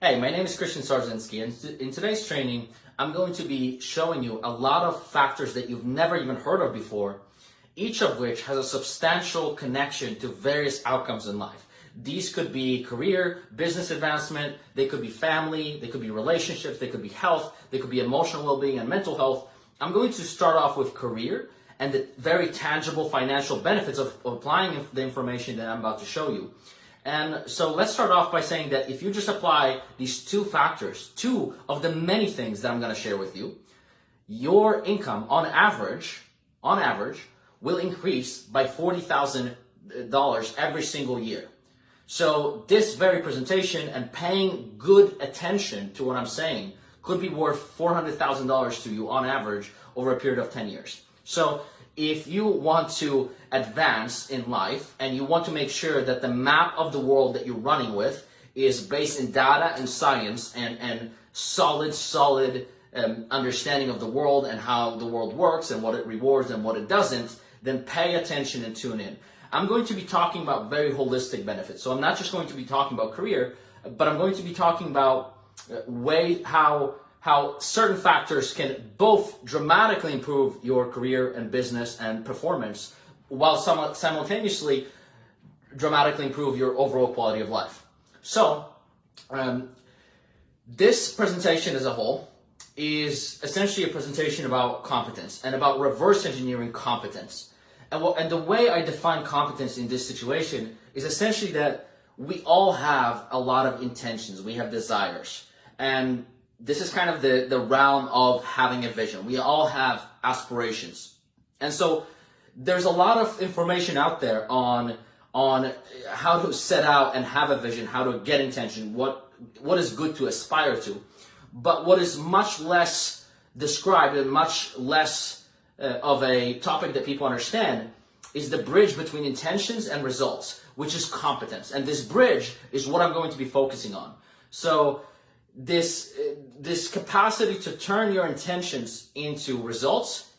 Hey, my name is Christian Sarzinski, and in today's training, I'm going to be showing you a lot of factors that you've never even heard of before, each of which has a substantial connection to various outcomes in life. These could be career, business advancement, they could be family, they could be relationships, they could be health, they could be emotional well-being and mental health. I'm going to start off with career and the very tangible financial benefits of applying the information that I'm about to show you. And so let's start off by saying that if you just apply these two factors, two of the many things that I'm going to share with you, your income on average, will increase by $40,000 every single year. So this very presentation and paying good attention to what I'm saying could be worth $400,000 to you on average over a period of 10 years. So if you want to advance in life and you want to make sure that the map of the world that you're running with is based in data and science and solid understanding of the world and how the world works and what it rewards and what it doesn't, then pay attention and tune in. I'm going to be talking about very holistic benefits. So I'm not just going to be talking about career, but I'm going to be talking about how certain factors can both dramatically improve your career and business and performance while simultaneously dramatically improve your overall quality of life. So this presentation as a whole is essentially a presentation about competence and about reverse engineering competence. And the way I define competence in this situation is essentially that we all have a lot of intentions, we have desires, and this is kind of the realm of having a vision. We all have aspirations. And so there's a lot of information out there on how to set out and have a vision, how to get intention, what is good to aspire to. But what is much less described and much less of a topic that people understand is the bridge between intentions and results, which is competence. And this bridge is what I'm going to be focusing on. So this capacity to turn your intentions into results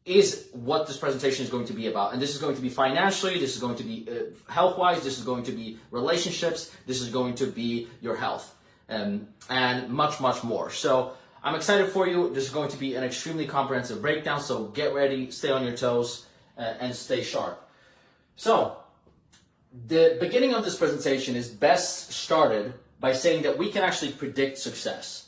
is what this presentation is going to be about. And this is going to be financially, this is going to be health-wise, this is going to be relationships, this is going to be your health, and much, much more. So I'm excited for you. This is going to be an extremely comprehensive breakdown, so get ready, stay on your toes, and stay sharp. So the beginning of this presentation is best started by saying that we can actually predict success.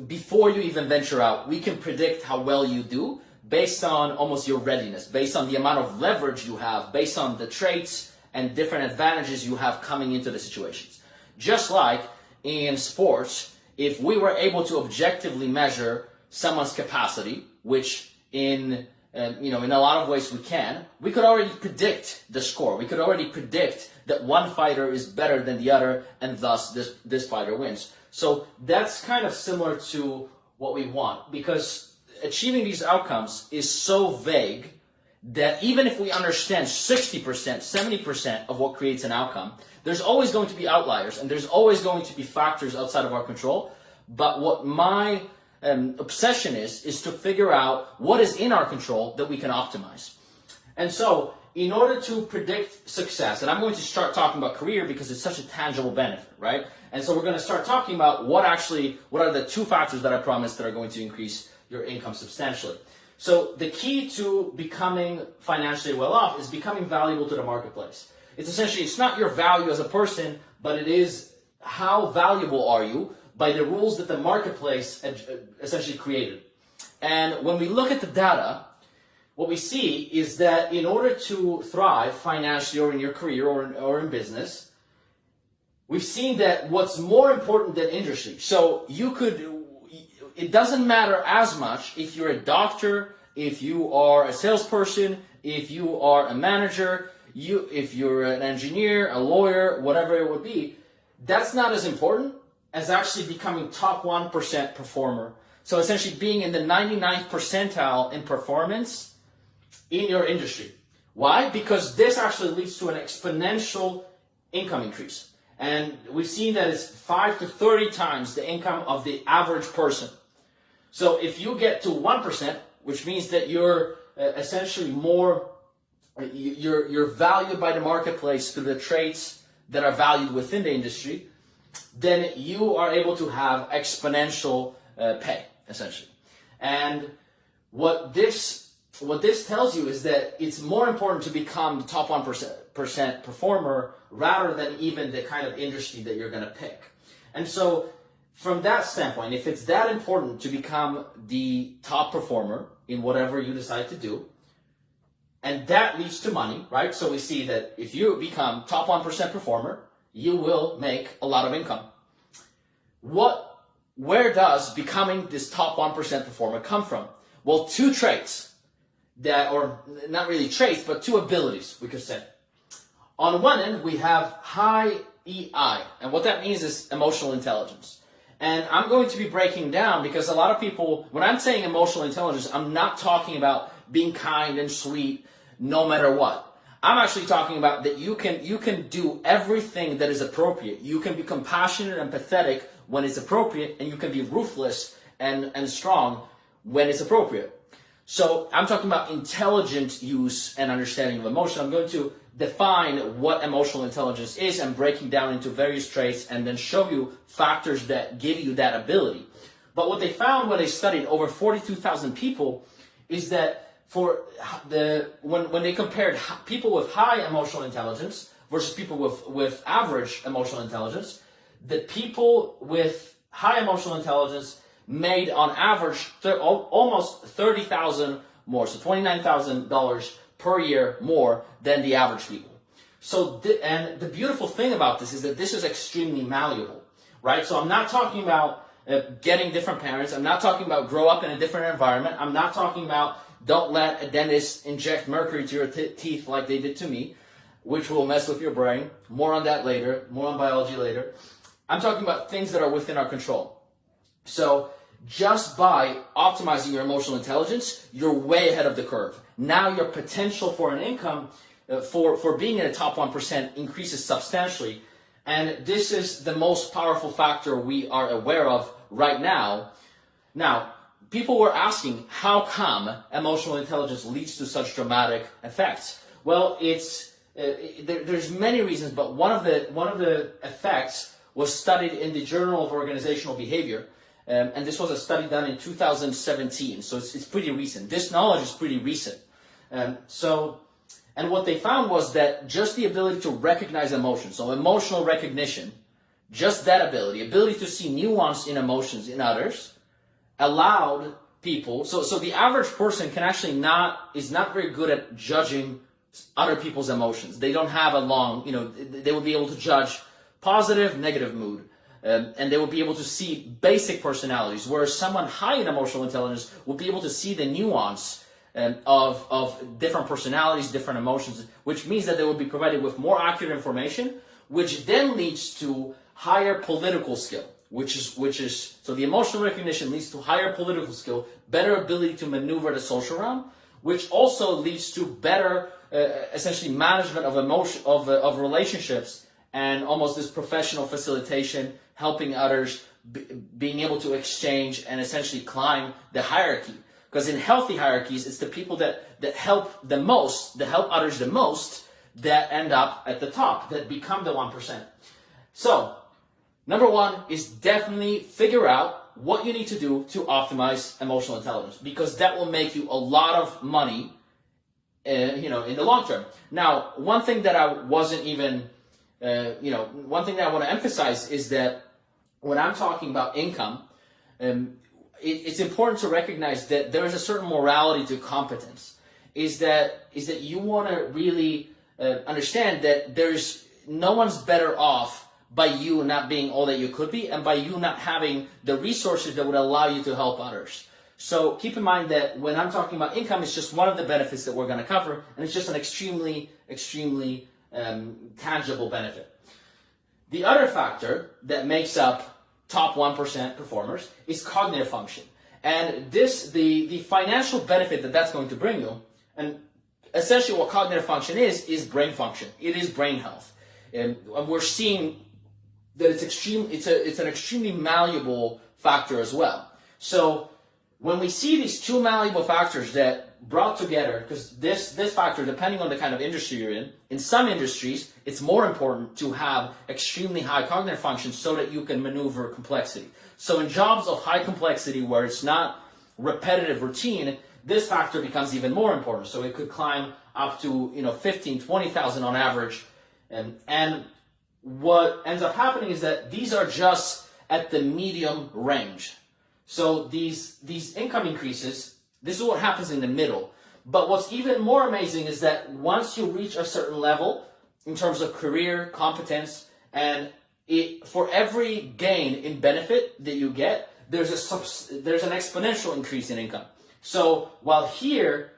Before you even venture out, we can predict how well you do based on almost your readiness, based on the amount of leverage you have, based on the traits and different advantages you have coming into the situations. Just like in sports, if we were able to objectively measure someone's capacity, which in a lot of ways we could already predict the score. We could already predict that one fighter is better than the other, and thus this fighter wins. So that's kind of similar to what we want, because achieving these outcomes is so vague that even if we understand 60%, 70% of what creates an outcome, there's always going to be outliers, and there's always going to be factors outside of our control. But what my obsession is to figure out what is in our control that we can optimize. And so in order to predict success, and I'm going to start talking about career because it's such a tangible benefit, right? And so we're going to start talking about what are the two factors that I promised that are going to increase your income substantially. So the key to becoming financially well off is becoming valuable to the marketplace. It's not your value as a person, but it is how valuable are you by the rules that the marketplace essentially created. And when we look at the data, what we see is that in order to thrive financially or in your career or in business, we've seen that what's more important than industry. So it doesn't matter as much if you're a doctor, if you are a salesperson, if you are a manager, if you're an engineer, a lawyer, whatever it would be, that's not as important as actually becoming top 1% performer. So essentially being in the 99th percentile in performance in your industry. Why? Because this actually leads to an exponential income increase. And we've seen that it's 5 to 30 times the income of the average person. So if you get to 1%, which means that you're essentially you're valued by the marketplace through the traits that are valued within the industry, then you are able to have exponential pay, essentially. And what this tells you is that it's more important to become the top 1% performer rather than even the kind of industry that you're going to pick. And so from that standpoint, if it's that important to become the top performer in whatever you decide to do, and that leads to money, right? So we see that if you become top 1% performer, you will make a lot of income. Where does becoming this top 1% performer come from? Well, two traits or not really traits, but two abilities, we could say. On one end, we have high EI, and what that means is emotional intelligence. And I'm going to be breaking down, because a lot of people, when I'm saying emotional intelligence, I'm not talking about being kind and sweet no matter what. I'm actually talking about that you can do everything that is appropriate. You can be compassionate and empathetic when it's appropriate, and you can be ruthless and strong when it's appropriate. So I'm talking about intelligent use and understanding of emotion. I'm going to define what emotional intelligence is and breaking down into various traits, and then show you factors that give you that ability. But what they found when they studied over 42,000 people is that when they compared people with high emotional intelligence versus people with average emotional intelligence, the people with high emotional intelligence made on average almost $30,000 more, so $29,000 per year more than the average people. So, and the beautiful thing about this is that this is extremely malleable, right? So I'm not talking about getting different parents. I'm not talking about grow up in a different environment. I'm not talking about don't let a dentist inject mercury to your teeth like they did to me, which will mess with your brain. More on that later, more on biology later. I'm talking about things that are within our control. So just by optimizing your emotional intelligence, you're way ahead of the curve. Now your potential for an income, for being in the top 1% increases substantially. And this is the most powerful factor we are aware of right now. Now, people were asking, how come emotional intelligence leads to such dramatic effects? Well, there's many reasons, but one of the effects was studied in the Journal of Organizational Behavior, and this was a study done in 2017, so it's pretty recent. This knowledge is pretty recent. And what they found was that just the ability to recognize emotions, so emotional recognition, just that ability to see nuance in emotions in others, allowed people, so the average person is not very good at judging other people's emotions. They don't have they will be able to judge positive, negative mood, and they will be able to see basic personalities, whereas someone high in emotional intelligence will be able to see the nuance of different personalities, different emotions, which means that they will be provided with more accurate information, which then leads to higher political skill. So the emotional recognition leads to higher political skill, better ability to maneuver the social realm, which also leads to better, essentially, management of emotion, of relationships, and almost this professional facilitation, helping others, being able to exchange and essentially climb the hierarchy. Because in healthy hierarchies, it's the people that help the most, that help others the most, that end up at the top, that become the 1%. So, number one is definitely figure out what you need to do to optimize emotional intelligence, because that will make you a lot of money, in the long term. Now, one thing that I wasn't even, one thing that I want to emphasize is that when I'm talking about income, it's important to recognize that there is a certain morality to competence. Is that you want to really understand that there's no one's better off by you not being all that you could be, and by you not having the resources that would allow you to help others. So keep in mind that when I'm talking about income, it's just one of the benefits that we're going to cover, and it's just an extremely, extremely tangible benefit. The other factor that makes up top 1% performers is cognitive function. And the financial benefit that's going to bring you, and essentially what cognitive function is brain function. It is brain health. And we're seeing that it's an extremely malleable factor as well. So when we see these two malleable factors that brought together, because this factor, depending on the kind of industry you're in some industries, it's more important to have extremely high cognitive function so that you can maneuver complexity. So in jobs of high complexity where it's not repetitive routine, this factor becomes even more important. So it could climb up to 15, 20,000 on average. And what ends up happening is that these are just at the medium range. So these income increases, this is what happens in the middle. But what's even more amazing is that once you reach a certain level in terms of career, competence, and for every gain in benefit that you get, there's an exponential increase in income. So while here,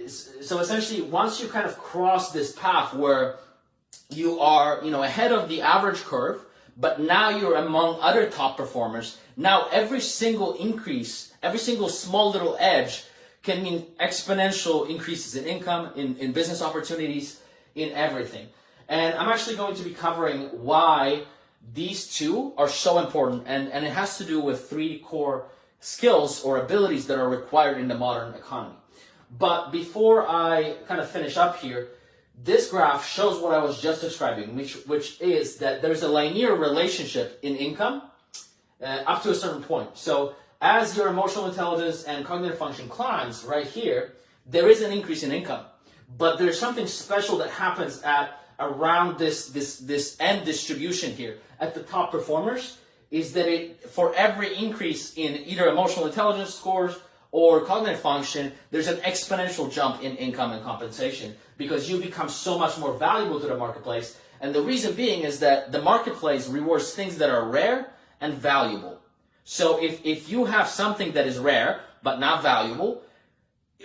so essentially once you kind of cross this path where you are, ahead of the average curve, but now you're among other top performers, now every single increase, every single small little edge can mean exponential increases in income, in business opportunities, in everything. And I'm actually going to be covering why these two are so important, and it has to do with 3 core skills or abilities that are required in the modern economy. But before I kind of finish up here, this graph shows what I was just describing, which is that there's a linear relationship in income up to a certain point. So as your emotional intelligence and cognitive function climbs right here, there is an increase in income. But there's something special that happens at around this end distribution here. At the top performers, is that for every increase in either emotional intelligence scores or cognitive function, there's an exponential jump in income and compensation because you become so much more valuable to the marketplace. And the reason being is that the marketplace rewards things that are rare and valuable. So if you have something that is rare but not valuable,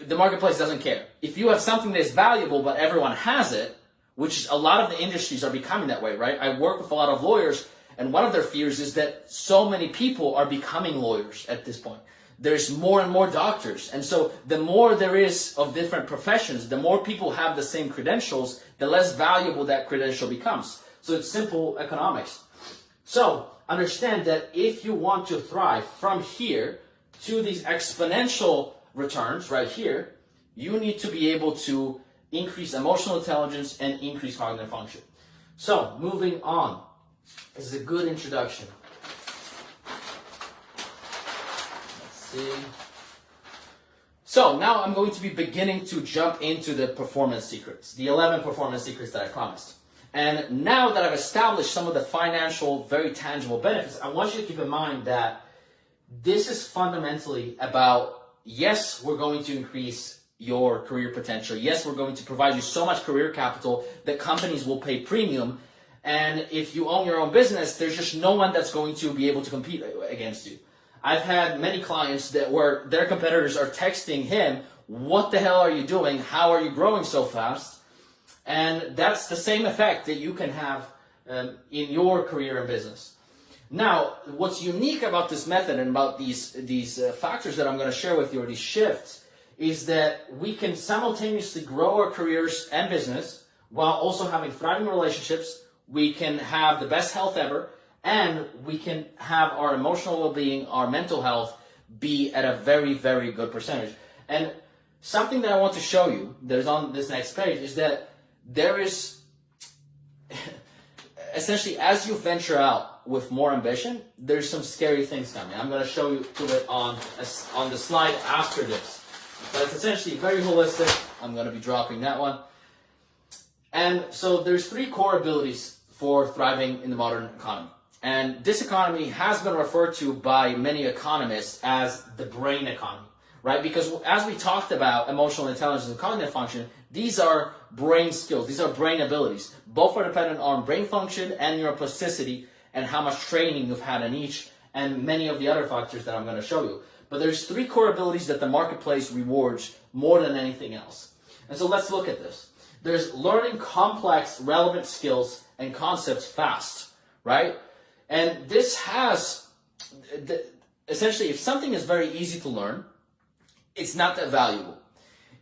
the marketplace doesn't care. If you have something that is valuable but everyone has it, which a lot of the industries are becoming that way, right? I work with a lot of lawyers, and one of their fears is that so many people are becoming lawyers at this point. There's more and more doctors. And so the more there is of different professions, the more people have the same credentials, the less valuable that credential becomes. So it's simple economics. So understand that if you want to thrive from here to these exponential returns right here, you need to be able to increase emotional intelligence and increase cognitive function. So moving on. This is a good introduction. See. So now I'm going to be beginning to jump into the performance secrets, the 11 performance secrets that I promised. And now that I've established some of the financial, very tangible benefits, I want you to keep in mind that this is fundamentally about, yes, we're going to increase your career potential. Yes, we're going to provide you so much career capital that companies will pay premium. And if you own your own business, there's just no one that's going to be able to compete against you. I've had many clients where their competitors are texting him, what the hell are you doing? How are you growing so fast? And that's the same effect that you can have in your career and business. Now, what's unique about this method and about these factors that I'm going to share with you, or these shifts, is that we can simultaneously grow our careers and business while also having thriving relationships. We can have the best health ever, and we can have our emotional well-being, our mental health be at a very, very good percentage. And something that I want to show you that is on this next page is that there is, essentially, as you venture out with more ambition, there's some scary things coming. I'm going to show you to it on the slide after this. But it's essentially very holistic. I'm going to be dropping that one. And so there's 3 core abilities for thriving in the modern economy. And this economy has been referred to by many economists as the brain economy, right? Because as we talked about emotional intelligence and cognitive function, these are brain skills. These are brain abilities. Both are dependent on brain function and neuroplasticity and how much training you've had in each, and many of the other factors that I'm going to show you. But there's 3 core abilities that the marketplace rewards more than anything else. And so let's look at this. There's learning complex, relevant skills and concepts fast, right? And this has, essentially, if something is very easy to learn, it's not that valuable.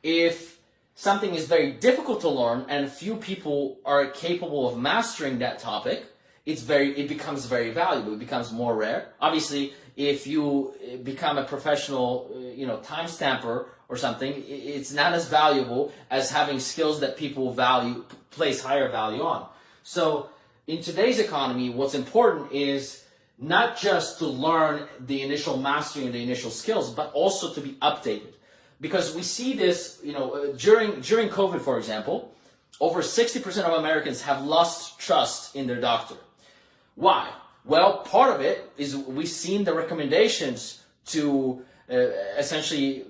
If something is very difficult to learn and few people are capable of mastering that topic, it becomes very valuable. It becomes more rare. Obviously, if you become a professional, time stamper or something, it's not as valuable as having skills that people place higher value on. So in today's economy, what's important is not just to learn the initial mastery and the initial skills, but also to be updated. Because we see this, during COVID, for example, over 60% of Americans have lost trust in their doctor. Why? Well, part of it is we've seen the recommendations to essentially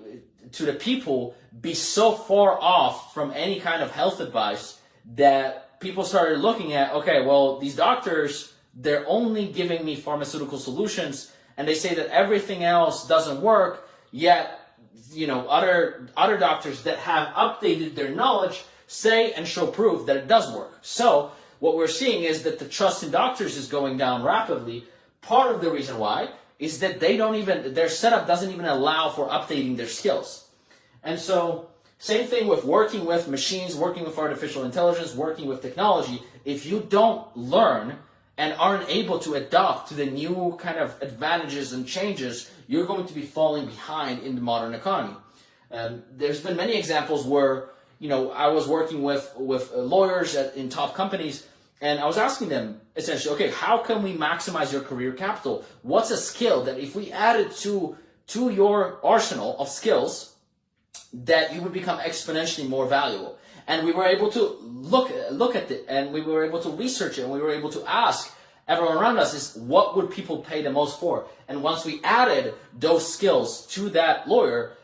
to the people be so far off from any kind of health advice that people started looking at, okay, well, these doctors, they're only giving me pharmaceutical solutions, and they say that everything else doesn't work, yet, other doctors that have updated their knowledge say and show proof that it does work. So what we're seeing is that the trust in doctors is going down rapidly. Part of the reason why is that their setup doesn't even allow for updating their skills. And so same thing with working with machines, working with artificial intelligence, working with technology. If you don't learn and aren't able to adapt to the new kind of advantages and changes, you're going to be falling behind in the modern economy. There's been many examples where, I was working with lawyers in top companies, and I was asking them essentially, okay, how can we maximize your career capital? What's a skill that if we added to your arsenal of skills, that you would become exponentially more valuable? And we were able to look at it, and we were able to research it, and we were able to ask everyone around us is what would people pay the most for? And once we added those skills to that lawyer,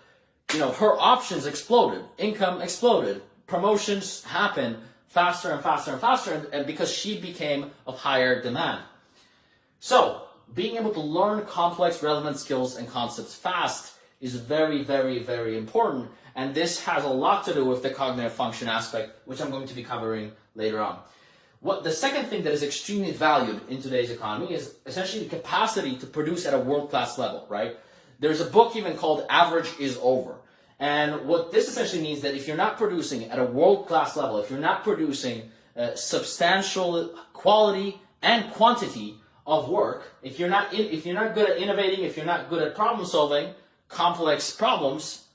her options exploded, income exploded, promotions happened faster and faster and faster, and because she became of higher demand. So being able to learn complex, relevant skills and concepts fast is very, very, very important. And this has a lot to do with the cognitive function aspect, which I'm going to be covering later on. The second thing that is extremely valued in today's economy is essentially the capacity to produce at a world-class level, right? There's a book even called Average is Over. And what this essentially means that if you're not producing at a world-class level, if you're not producing substantial quality and quantity of work, if you're not good at innovating, if you're not good at problem solving complex problems,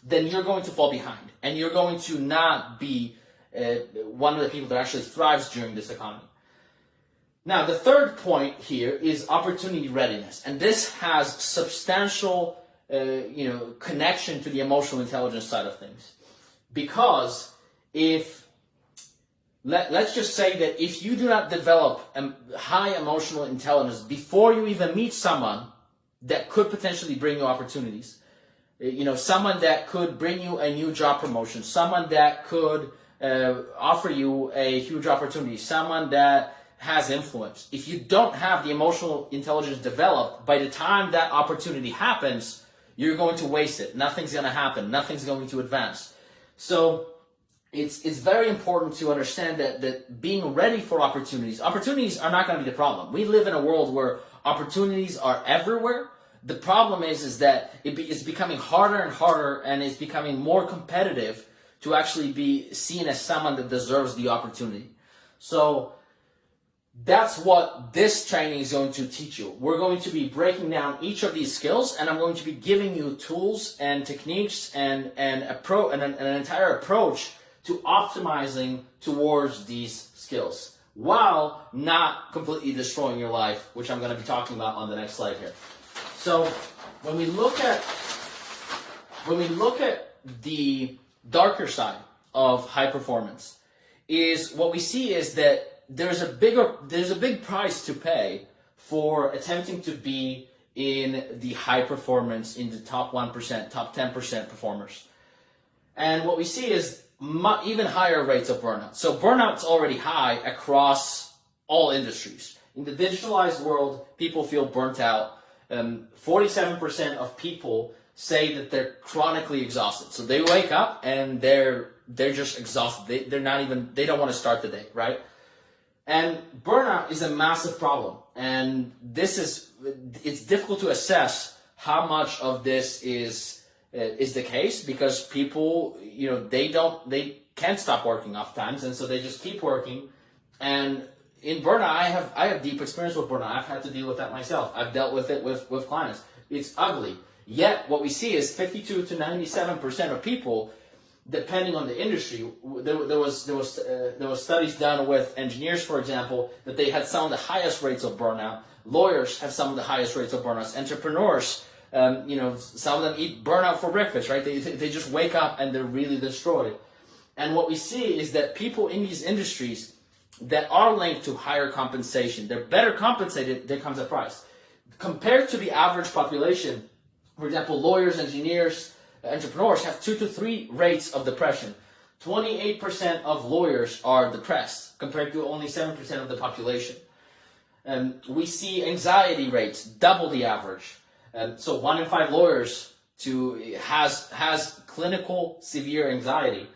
then you're going to fall behind, and you're going to not be one of the people that actually thrives during this economy. Now, the third point here is opportunity readiness, and this has substantial, connection to the emotional intelligence side of things, because let's just say that if you do not develop high emotional intelligence before you even meet someone that could potentially bring you opportunities, someone that could bring you a new job promotion, someone that could offer you a huge opportunity, someone that has influence. If you don't have the emotional intelligence developed, by the time that opportunity happens, you're going to waste it. Nothing's going to happen. Nothing's going to advance. So it's very important to understand that being ready for opportunities are not going to be the problem. We live in a world where opportunities are everywhere. The problem is that it's becoming harder and harder, and it's becoming more competitive to actually be seen as someone that deserves the opportunity. So that's what this training is going to teach you. We're going to be breaking down each of these skills, and I'm going to be giving you tools and techniques and an entire approach to optimizing towards these skills while not completely destroying your life, which I'm going to be talking about on the next slide here. So when we look at the darker side of high performance, is what we see is that there's a big price to pay for attempting to be in the high performance, in the top 1%, top 10% performers. And what we see is even higher rates of burnout. So burnout's already high across all industries. In the digitalized world, people feel burnt out. 47% of people say that they're chronically exhausted. So they wake up and they're just exhausted. They don't want to start the day, right? And burnout is a massive problem. And it's difficult to assess how much of this is the case, because people, they can't stop working oftentimes, and so they just keep working. And in burnout, I have deep experience with burnout. I've had to deal with that myself. I've dealt with it with clients. It's ugly. Yet what we see is 52 to 97% of people, depending on the industry, there was studies done with engineers, for example, that they had some of the highest rates of burnout. Lawyers have some of the highest rates of burnouts. Entrepreneurs, some of them eat burnout for breakfast, right? They just wake up and they're really destroyed. And what we see is that people in these industries that are linked to higher compensation, they're better compensated, there comes a price. Compared to the average population, for example, lawyers, engineers, entrepreneurs have 2 to 3 rates of depression. 28% of lawyers are depressed compared to only 7% of the population. We see anxiety rates double the average. So 1 in 5 lawyers has clinical severe anxiety.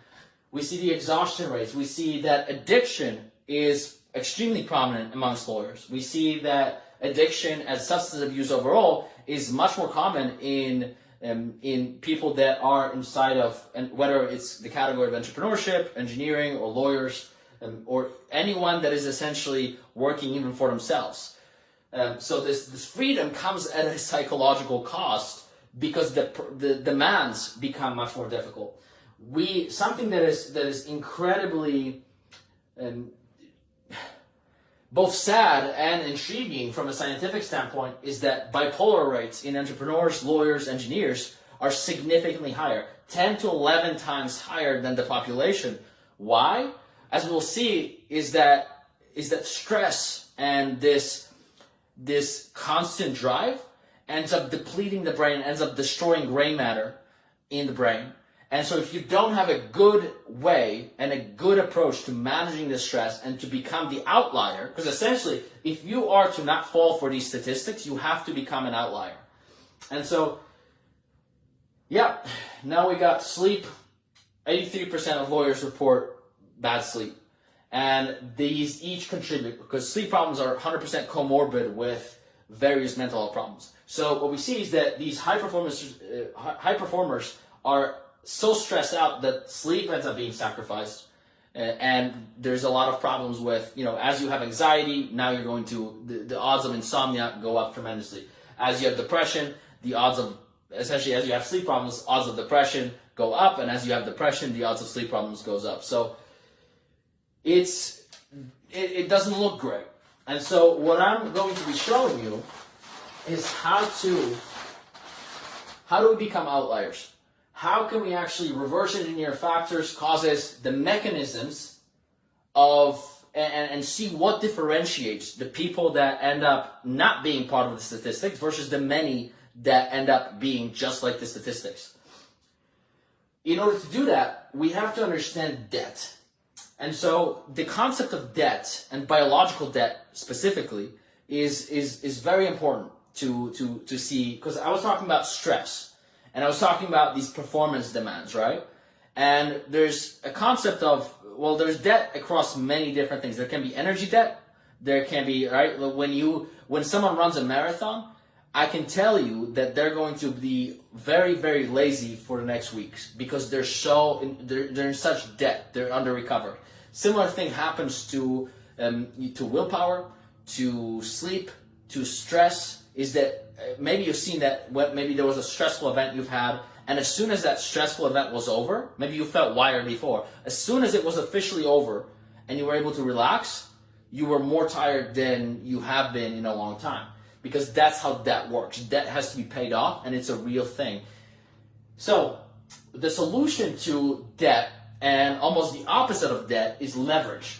We see the exhaustion rates. We see that addiction is extremely prominent amongst lawyers. We see that addiction and substance abuse overall is much more common in people that are inside of, and whether it's the category of entrepreneurship, engineering, or lawyers, or anyone that is essentially working even for themselves. So this freedom comes at a psychological cost because the demands become much more difficult. Something that is incredibly both sad and intriguing from a scientific standpoint is that bipolar rates in entrepreneurs, lawyers, engineers are significantly higher, 10 to 11 times higher than the population. Why? As we'll see, is that stress and this constant drive ends up depleting the brain, ends up destroying gray matter in the brain. And so if you don't have a good way and a good approach to managing the stress and to become the outlier, because essentially if you are to not fall for these statistics, you have to become an outlier. And so, now we got sleep. 83% of lawyers report bad sleep. And these each contribute because sleep problems are 100% comorbid with various mental health problems. So what we see is that these high performers are so stressed out that sleep ends up being sacrificed, and there's a lot of problems with, as you have anxiety, now you're going to, the odds of insomnia go up tremendously. As you have depression, the odds of, essentially as you have sleep problems, odds of depression go up, and as you have depression, the odds of sleep problems goes up. So it doesn't look great. And so what I'm going to be showing you is how do we become outliers? How can we actually reverse engineer factors, causes, the mechanisms of, and see what differentiates the people that end up not being part of the statistics versus the many that end up being just like the statistics. In order to do that, we have to understand debt. And so the concept of debt, and biological debt specifically, is very important to see, because I was talking about stress. And I was talking about these performance demands, right? And there's a concept of, there's debt across many different things. There can be energy debt. There can be, right? When someone runs a marathon, I can tell you that they're going to be very, very lazy for the next weeks because they're in such debt. They're under recovered. Similar thing happens to willpower, to sleep, to stress, is that maybe you've seen that maybe there was a stressful event you've had, and as soon as that stressful event was over, maybe you felt wired before, as soon as it was officially over and you were able to relax, you were more tired than you have been in a long time, because that's how debt works. Debt has to be paid off, and it's a real thing. So the solution to debt, and almost the opposite of debt, is leverage.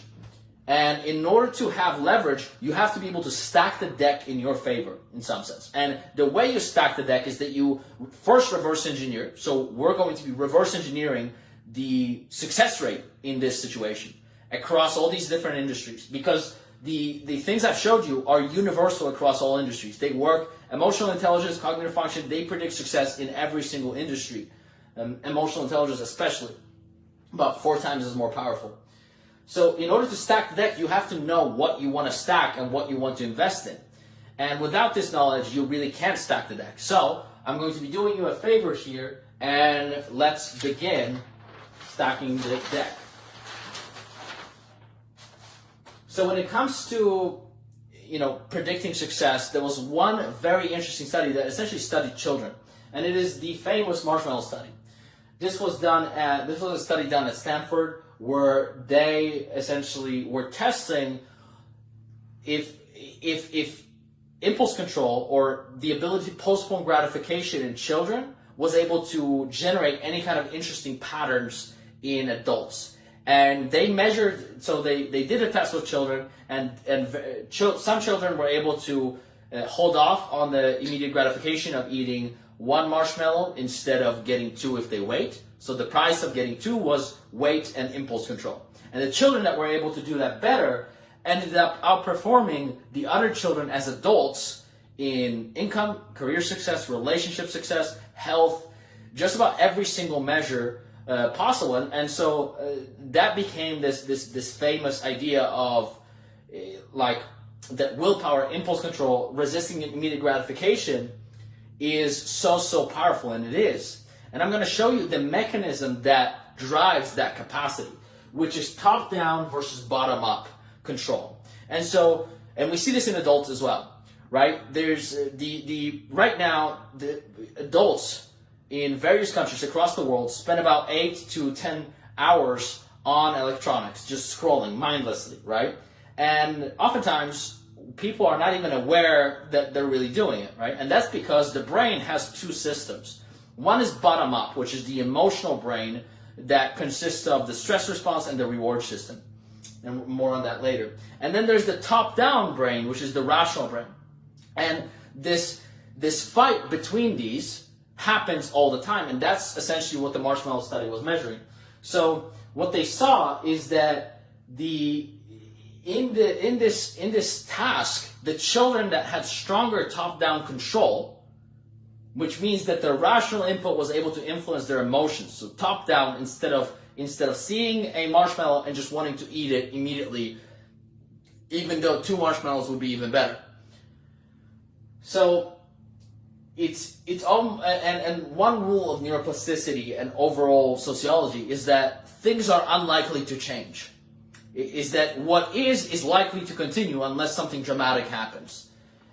And in order to have leverage, you have to be able to stack the deck in your favor, in some sense. And the way you stack the deck is that you first reverse engineer. So we're going to be reverse engineering the success rate in this situation across all these different industries. Because the things I've showed you are universal across all industries. They work. Emotional intelligence, cognitive function, they predict success in every single industry. Emotional intelligence especially, about 4 times as more powerful. So in order to stack the deck, you have to know what you want to stack and what you want to invest in. And without this knowledge, you really can't stack the deck. So I'm going to be doing you a favor here, and let's begin stacking the deck. So when it comes to predicting success, there was one very interesting study that essentially studied children, and it is the famous marshmallow study. This was a study done at Stanford, where they essentially were testing if impulse control, or the ability to postpone gratification in children, was able to generate any kind of interesting patterns in adults. And they measured, so they did a test with children, and some children were able to hold off on the immediate gratification of eating one marshmallow instead of getting two if they wait. So the price of getting two was weight and impulse control. And the children that were able to do that better ended up outperforming the other children as adults in income, career success, relationship success, health, just about every single measure possible. And so that became this famous idea of that willpower, impulse control, resisting immediate gratification is so powerful, and it is. And I'm going to show you the mechanism that drives that capacity, which is top-down versus bottom-up control. And we see this in adults as well, right? There's right now, the adults in various countries across the world spend about 8 to 10 hours on electronics, just scrolling mindlessly, right? And oftentimes, people are not even aware that they're really doing it, right? And that's because the brain has two systems. One is bottom-up, which is the emotional brain that consists of the stress response and the reward system. And more on that later. And then there's the top-down brain, which is the rational brain. And this fight between these happens all the time, and that's essentially what the marshmallow study was measuring. So what they saw is that in this task, the children that had stronger top-down control, which means that their rational input was able to influence their emotions. So top-down instead of seeing a marshmallow and just wanting to eat it immediately, even though 2 marshmallows would be even better. So it's all, and one rule of neuroplasticity and overall sociology is that things are unlikely to change. Is that what is likely to continue unless something dramatic happens.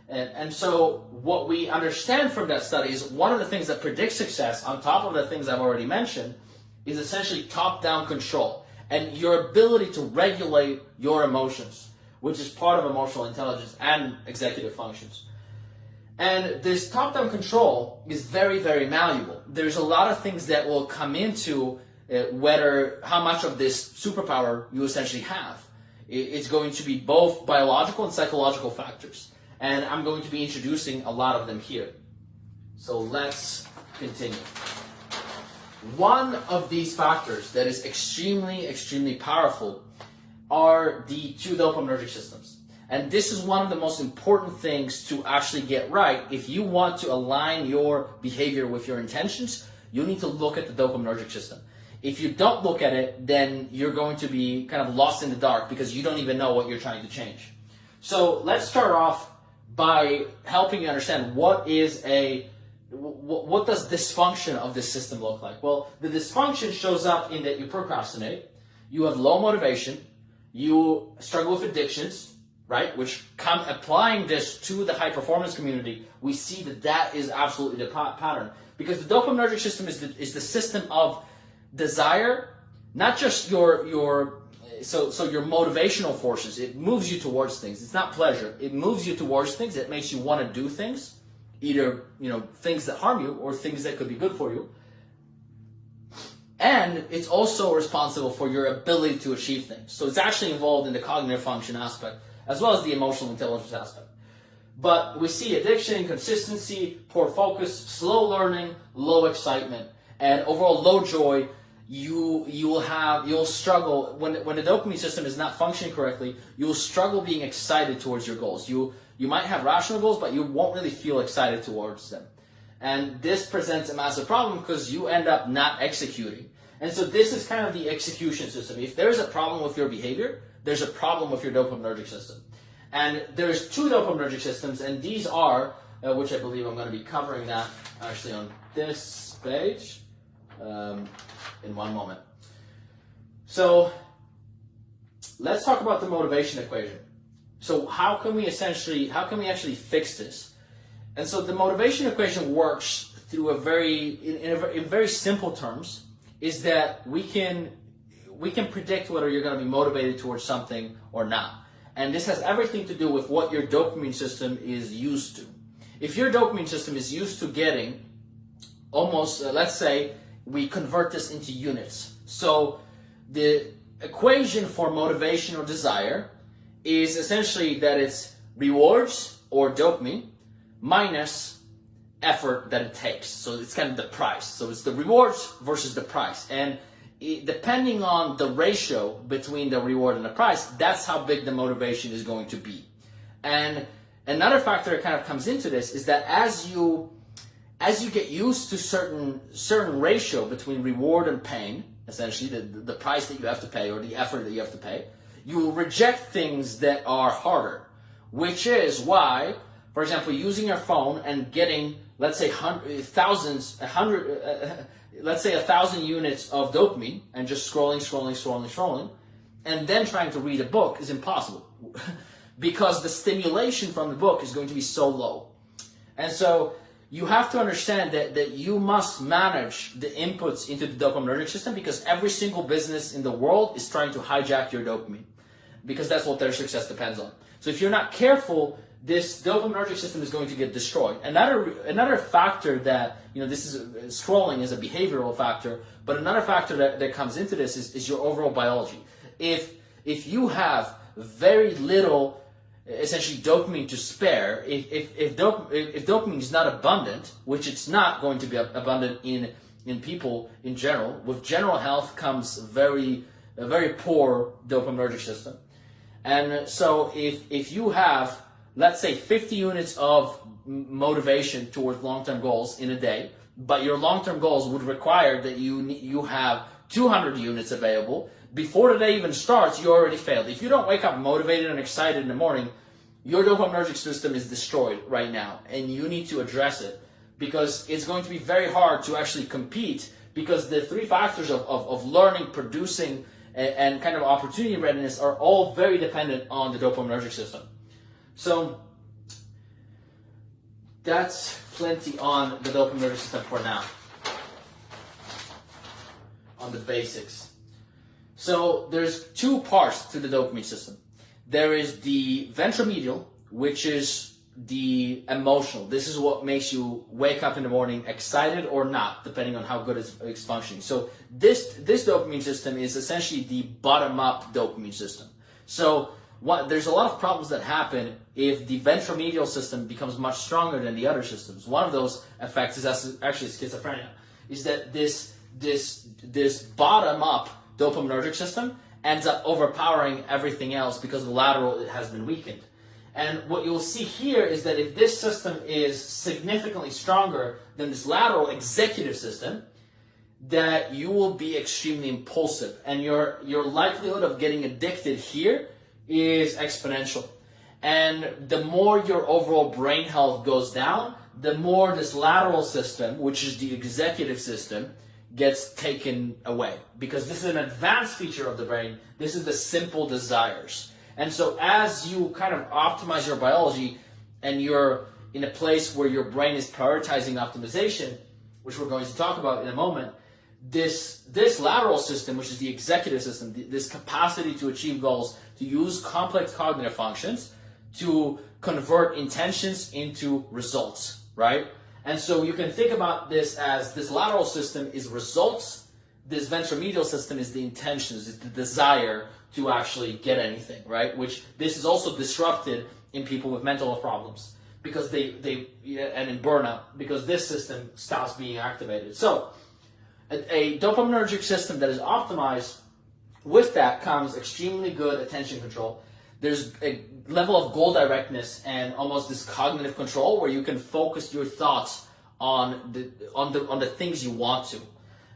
And so what we understand from that study is one of the things that predicts success, on top of the things I've already mentioned, is essentially top-down control and your ability to regulate your emotions, which is part of emotional intelligence and executive functions. And this top-down control is very, very malleable. There's a lot of things that will come into how much of this superpower you essentially have. It's going to be both biological and psychological factors. And I'm going to be introducing a lot of them here. So let's continue. One of these factors that is extremely, extremely powerful are the 2 dopaminergic systems. And this is one of the most important things to actually get right. If you want to align your behavior with your intentions, you need to look at the dopaminergic system. If you don't look at it, then you're going to be kind of lost in the dark because you don't even know what you're trying to change. So let's start off by helping you understand what does dysfunction of this system look like? Well, the dysfunction shows up in that you procrastinate, you have low motivation, you struggle with addictions, right? Which applying this to the high performance community, we see that is absolutely the pattern. Because the dopaminergic system is the system of desire, not just your motivational forces. It moves you towards things. It's not pleasure. It moves you towards things. It makes you want to do things, either things that harm you or things that could be good for you. And it's also responsible for your ability to achieve things. So it's actually involved in the cognitive function aspect as well as the emotional intelligence aspect. But we see addiction, inconsistency, poor focus, slow learning, low excitement, and overall low joy. You'll struggle when the dopamine system is not functioning correctly. You'll struggle being excited towards your goals. You might have rational goals, but you won't really feel excited towards them. And this presents a massive problem because you end up not executing. And so this is kind of the execution system. If there's a problem with your behavior, there's a problem with your dopaminergic system. And there's 2 dopaminergic systems, and these are, which I believe I'm going to be covering that actually on this page in one moment. So let's talk about the motivation equation. So how can we actually fix this? And so the motivation equation works through in very simple terms, is that we can predict whether you're going to be motivated towards something or not. And this has everything to do with what your dopamine system is used to. If your dopamine system is used to getting almost, let's say, we convert this into units. So the equation for motivation or desire is essentially that it's rewards or dopamine minus effort that it takes. So it's kind of the price. So it's the rewards versus the price. And depending on the ratio between the reward and the price, that's how big the motivation is going to be. And another factor that kind of comes into this is that as you get used to certain ratio between reward and pain, essentially the price that you have to pay or the effort that you have to pay, you will reject things that are harder, which is why, for example, using your phone and getting, let's say, 1,000 units of dopamine and just scrolling, and then trying to read a book is impossible because the stimulation from the book is going to be so low. And so you have to understand that you must manage the inputs into the dopaminergic system, because every single business in the world is trying to hijack your dopamine, because that's what their success depends on. So if you're not careful, this dopaminergic system is going to get destroyed. Another factor that, this is scrolling is a behavioral factor, but another factor that comes into this is your overall biology. If you have very little essentially dopamine to spare, if dopamine is not abundant, which it's not going to be abundant in people in general, with general health comes a very poor dopaminergic system. And so if you have, let's say, 50 units of motivation towards long-term goals in a day, but your long-term goals would require that you have 200 units available, before the day even starts, you already failed. If you don't wake up motivated and excited in the morning, your dopaminergic system is destroyed right now, and you need to address it, because it's going to be very hard to actually compete, because the three factors of learning, producing, and kind of opportunity readiness are all very dependent on the dopaminergic system. So that's plenty on the dopaminergic system for now, on the basics. So there's two parts to the dopamine system. There is the ventromedial, which is the emotional. This is what makes you wake up in the morning excited or not, depending on how good it's functioning. So this dopamine system is essentially the bottom-up dopamine system. So there's a lot of problems that happen if the ventromedial system becomes much stronger than the other systems. One of those effects is actually schizophrenia, is that this bottom-up dopaminergic system ends up overpowering everything else because the lateral has been weakened. And what you'll see here is that if this system is significantly stronger than this lateral executive system, that you will be extremely impulsive, and your likelihood of getting addicted here is exponential. And the more your overall brain health goes down, the more this lateral system, which is the executive system, gets taken away, because this is an advanced feature of the brain. This is the simple desires. And so as you kind of optimize your biology and you're in a place where your brain is prioritizing optimization, which we're going to talk about in a moment, this lateral system, which is the executive system, this capacity to achieve goals, to use complex cognitive functions, to convert intentions into results, right? And so you can think about this as this lateral system is results, this ventromedial system is the intentions, it's the desire to actually get anything, right? Which this is also disrupted in people with mental health problems, because and in burnout, because this system stops being activated. So a dopaminergic system that is optimized, with that comes extremely good attention control. There's a level of goal directness and almost this cognitive control where you can focus your thoughts on the things you want to.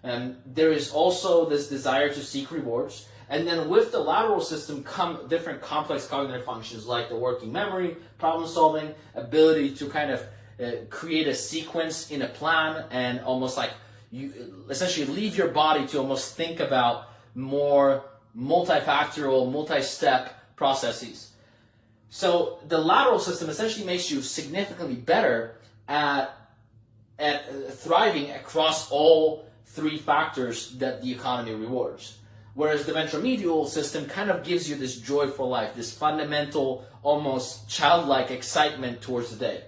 And there is also this desire to seek rewards. And then with the lateral system come different complex cognitive functions like the working memory, problem solving, ability to kind of create a sequence in a plan, and almost like you essentially leave your body to almost think about more multifactorial, multi-step processes. So the lateral system essentially makes you significantly better at thriving across all three factors that the economy rewards. Whereas the ventromedial system kind of gives you this joy for life, this fundamental, almost childlike excitement towards the day.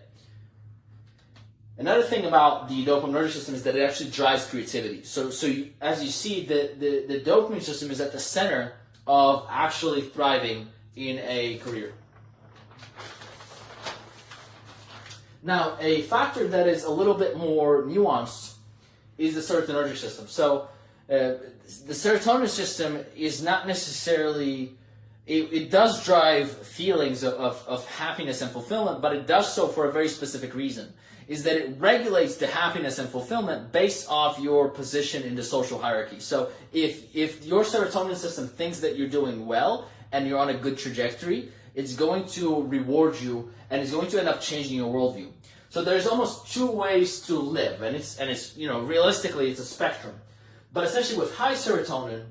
Another thing about the dopaminergic system is that it actually drives creativity. So as you see, the dopamine system is at the center of actually thriving in a career. Now, a factor that is a little bit more nuanced is the serotonergic system. So the serotonin system is not necessarily, it does drive feelings of happiness and fulfillment, but it does so for a very specific reason, is that it regulates the happiness and fulfillment based off your position in the social hierarchy. So if your serotonin system thinks that you're doing well and you're on a good trajectory, it's going to reward you and it's going to end up changing your worldview. So there's almost two ways to live, and it's realistically it's a spectrum. But essentially with high serotonin,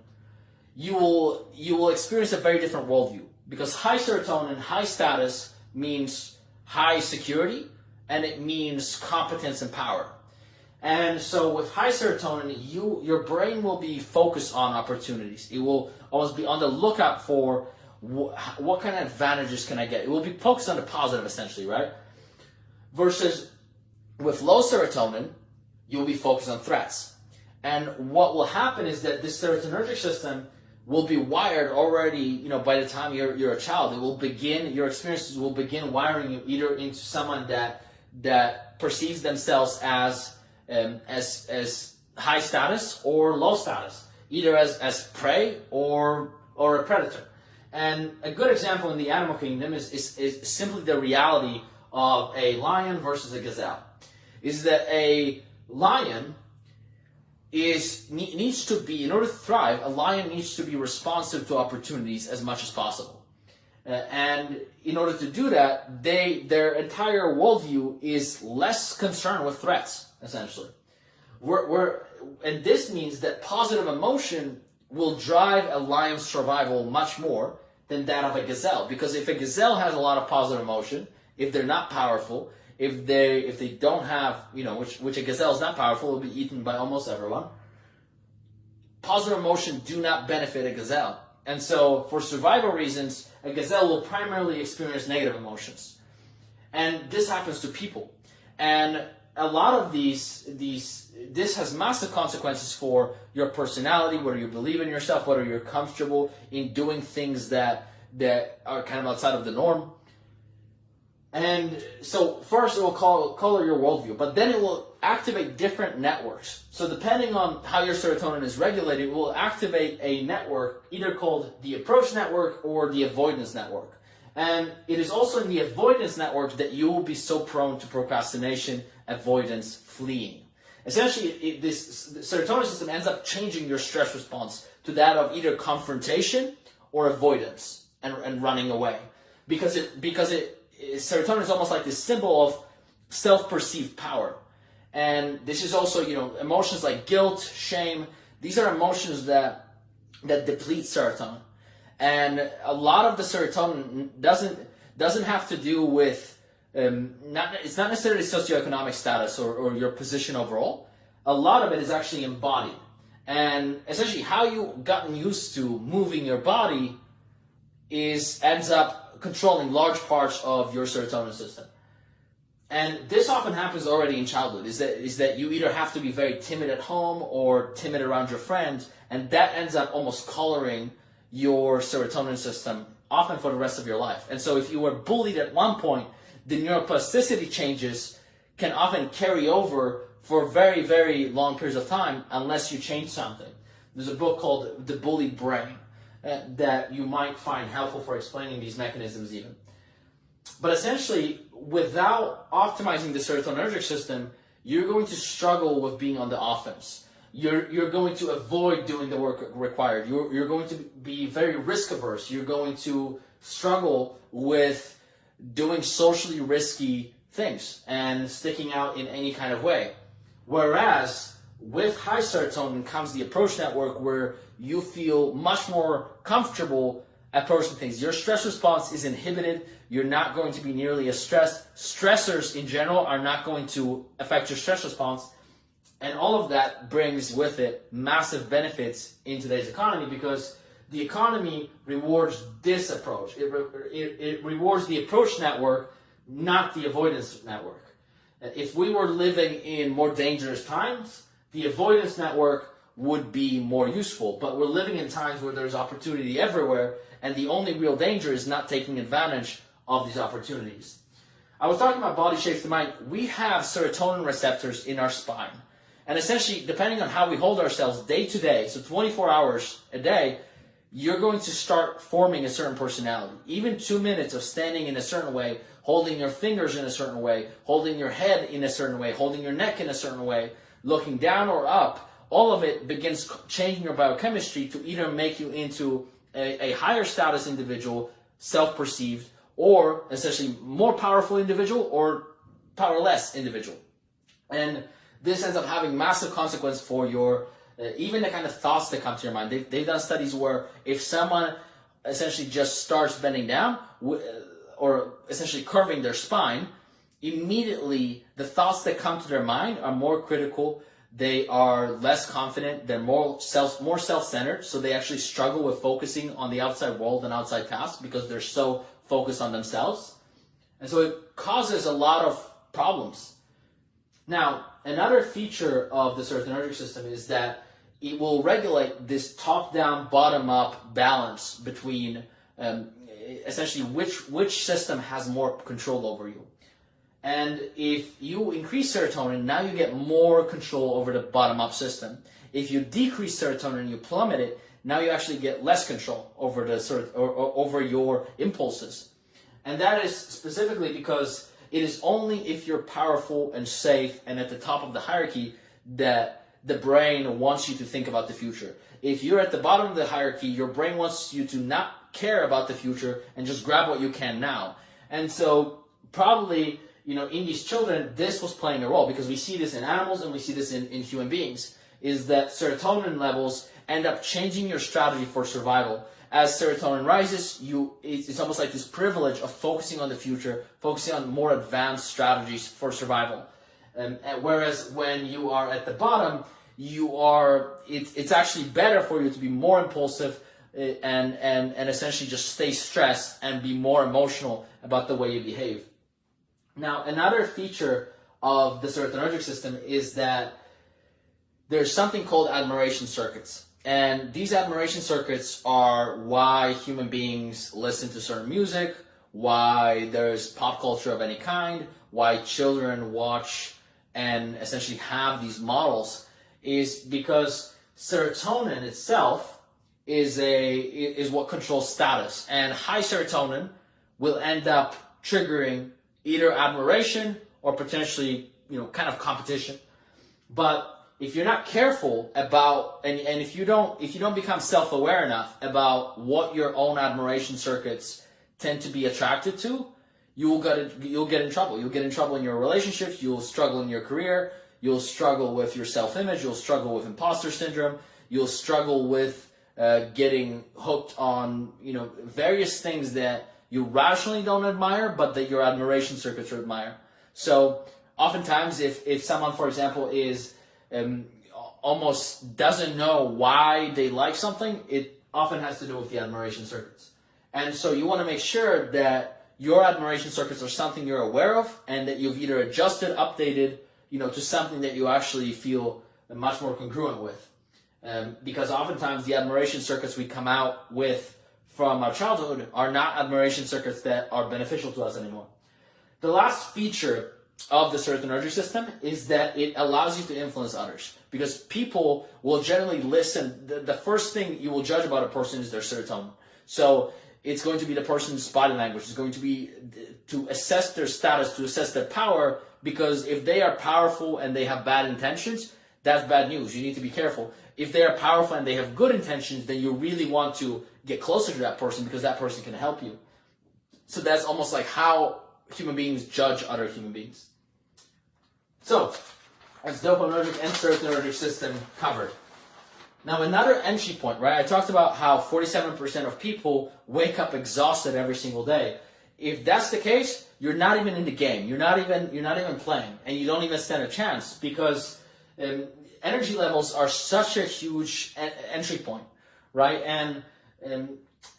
you will experience a very different worldview, because high serotonin, high status means high security, and it means competence and power. And so with high serotonin, your brain will be focused on opportunities. It will always be on the lookout for what kind of advantages can I get. It will be focused on the positive, essentially, right? Versus with low serotonin, you'll be focused on threats. And what will happen is that this serotonergic system will be wired already, by the time you're a child. It will begin, your experiences will begin wiring you either into someone that perceives themselves as high status or low status, either as prey or a predator. And a good example in the animal kingdom is simply the reality of a lion versus a gazelle. Is that a lion needs to be, in order to thrive, a lion needs to be responsive to opportunities as much as possible. And in order to do that, their entire worldview is less concerned with threats, essentially. And this means that positive emotion will drive a lion's survival much more than that of a gazelle. Because if a gazelle has a lot of positive emotion, if they're not powerful, if they don't have, which a gazelle is not powerful, will be eaten by almost everyone. Positive emotion do not benefit a gazelle. And so for survival reasons, a gazelle will primarily experience negative emotions. And this happens to people. And a lot of this has massive consequences for your personality, whether you believe in yourself, whether you're comfortable in doing things that are kind of outside of the norm. And so first it will color your worldview, but then it will activate different networks. So depending on how your serotonin is regulated, it will activate a network either called the approach network or the avoidance network. And it is also in the avoidance network that you will be so prone to procrastination, avoidance, fleeing. Essentially, the serotonin system ends up changing your stress response to that of either confrontation or avoidance and running away. Because serotonin is almost like this symbol of self-perceived power. And this is also, emotions like guilt, shame. These are emotions that deplete serotonin. And a lot of the serotonin doesn't have to do with, it's not necessarily socioeconomic status or your position overall. A lot of it is actually embodied. And essentially how you've gotten used to moving your body ends up controlling large parts of your serotonin system. And this often happens already in childhood, is that you either have to be very timid at home or timid around your friends, and that ends up almost coloring your serotonin system, often for the rest of your life. And so if you were bullied at one point, the neuroplasticity changes can often carry over for very, very long periods of time unless you change something. There's a book called The Bullied Brain that you might find helpful for explaining these mechanisms even. But essentially, without optimizing the serotonergic system, you're going to struggle with being on the offense. You're going to avoid doing the work required. You're going to be very risk averse. You're going to struggle with doing socially risky things and sticking out in any kind of way. Whereas with high serotonin comes the approach network, where you feel much more comfortable approaching things. Your stress response is inhibited. You're not going to be nearly as stressed. Stressors in general are not going to affect your stress response. And all of that brings with it massive benefits in today's economy, because the economy rewards this approach. It rewards the approach network, not the avoidance network. If we were living in more dangerous times, the avoidance network would be more useful. But we're living in times where there's opportunity everywhere, and the only real danger is not taking advantage of these opportunities. I was talking about body shapes the mind. We have serotonin receptors in our spine. And essentially, depending on how we hold ourselves day to day, so 24 hours a day, you're going to start forming a certain personality. Even 2 minutes of standing in a certain way, holding your fingers in a certain way, holding your head in a certain way, holding your neck in a certain way, looking down or up, all of it begins changing your biochemistry to either make you into a higher status individual, self-perceived, or essentially more powerful individual or powerless individual. And this ends up having massive consequence for your, even the kind of thoughts that come to your mind. They've done studies where if someone essentially just starts bending down or essentially curving their spine, immediately the thoughts that come to their mind are more critical. They are less confident. They're more self-centered. So they actually struggle with focusing on the outside world and outside tasks because they're so focused on themselves. And so it causes a lot of problems. Now, another feature of the serotonergic system is that it will regulate this top-down, bottom-up balance between essentially which system has more control over you. And if you increase serotonin, now you get more control over the bottom-up system. If you decrease serotonin, you plummet it, now you actually get less control over over your impulses. And that is specifically because it is only if you're powerful and safe and at the top of the hierarchy that the brain wants you to think about the future. If you're at the bottom of the hierarchy, your brain wants you to not care about the future and just grab what you can now. And so probably, in these children, this was playing a role, because we see this in animals and we see this in human beings, is that serotonin levels end up changing your strategy for survival. As serotonin rises, it's almost like this privilege of focusing on the future, focusing on more advanced strategies for survival. Whereas when you are at the bottom, it's actually better for you to be more impulsive and essentially just stay stressed and be more emotional about the way you behave. Now, another feature of the serotonergic system is that there's something called admiration circuits. And these admiration circuits are why human beings listen to certain music, why there's pop culture of any kind, why children watch and essentially have these models, is because serotonin itself is what controls status. And high serotonin will end up triggering either admiration or potentially, kind of competition. But if you're not careful about, and if you don't become self-aware enough about what your own admiration circuits tend to be attracted to, you'll get in trouble. You'll get in trouble in your relationships. You'll struggle in your career. You'll struggle with your self-image. You'll struggle with imposter syndrome. You'll struggle with getting hooked on various things that you rationally don't admire, but that your admiration circuits admire. So oftentimes, if someone, for example, is almost doesn't know why they like something, it often has to do with the admiration circuits. And so you want to make sure that your admiration circuits are something you're aware of, and that you've either adjusted, updated, to something that you actually feel much more congruent with. Because oftentimes the admiration circuits we come out with from our childhood are not admiration circuits that are beneficial to us anymore. The last feature of the serotonergic system is that it allows you to influence others, because people will generally listen. The first thing you will judge about a person is their serotonin. So it's going to be the person's body language. It's going to be to assess their status, to assess their power, because if they are powerful and they have bad intentions, that's bad news. You need to be careful. If they are powerful and they have good intentions, then you really want to get closer to that person, because that person can help you. So that's almost like how human beings judge other human beings. So as dopaminergic and serotonergic system covered. Now, another entry point, right? I talked about how 47% of people wake up exhausted every single day. If that's the case, you're not even in the game. You're not even playing, and you don't even stand a chance, because energy levels are such a huge entry point, right? And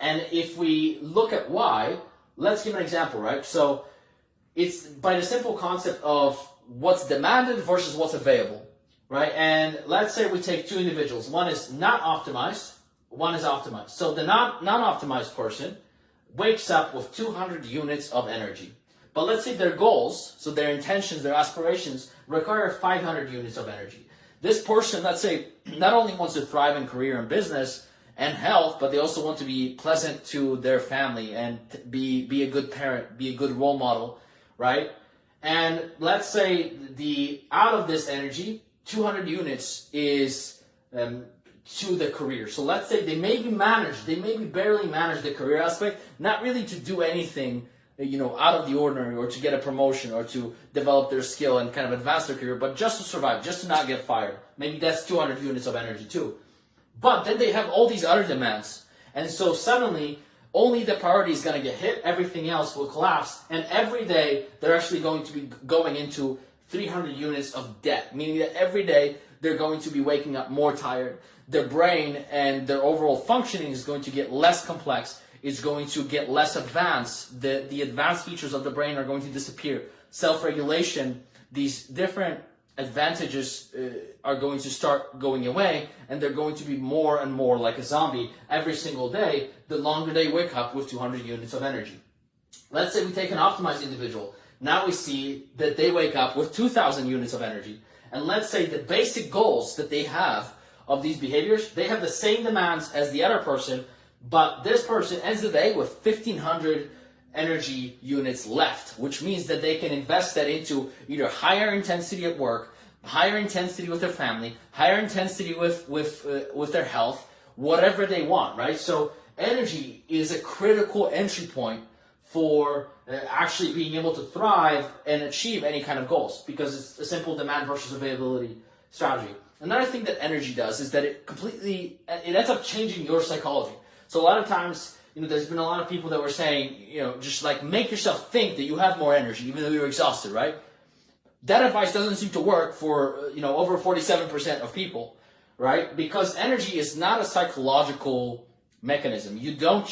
if we look at why, let's give an example, right? So it's by the simple concept of what's demanded versus what's available, right? And let's say we take two individuals. One is not optimized, one is optimized. So the non-optimized person wakes up with 200 units of energy. But let's say their goals, so their intentions, their aspirations, require 500 units of energy. This person, let's say, not only wants to thrive in career and business and health, but they also want to be pleasant to their family and be a good parent, be a good role model, right? And let's say out of this energy, 200 units is to the career. So let's say they maybe barely manage the career aspect, not really to do anything, out of the ordinary, or to get a promotion, or to develop their skill and kind of advance their career, but just to survive, just to not get fired. Maybe that's 200 units of energy too. But then they have all these other demands. And so suddenly, only the priority is going to get hit, everything else will collapse, and every day they're actually going to be going into 300 units of debt, meaning that every day they're going to be waking up more tired. Their brain and their overall functioning is going to get less complex, is going to get less advanced. The advanced features of the brain are going to disappear. Self-regulation, these different advantages are going to start going away, and they're going to be more and more like a zombie every single day the longer they wake up with 200 units of energy. Let's say we take an optimized individual. Now we see that they wake up with 2,000 units of energy. And let's say the basic goals that they have of these behaviors, they have the same demands as the other person, but this person ends the day with 1,500 energy units left, which means that they can invest that into either higher intensity at work, higher intensity with their family, higher intensity with their health, whatever they want, right? So energy is a critical entry point for actually being able to thrive and achieve any kind of goals, because it's a simple demand versus availability strategy. Another thing that energy does is that it ends up changing your psychology. So a lot of times, there's been a lot of people that were saying, just like make yourself think that you have more energy, even though you're exhausted, right? That advice doesn't seem to work for, over 47% of people, right? Because energy is not a psychological mechanism. You don't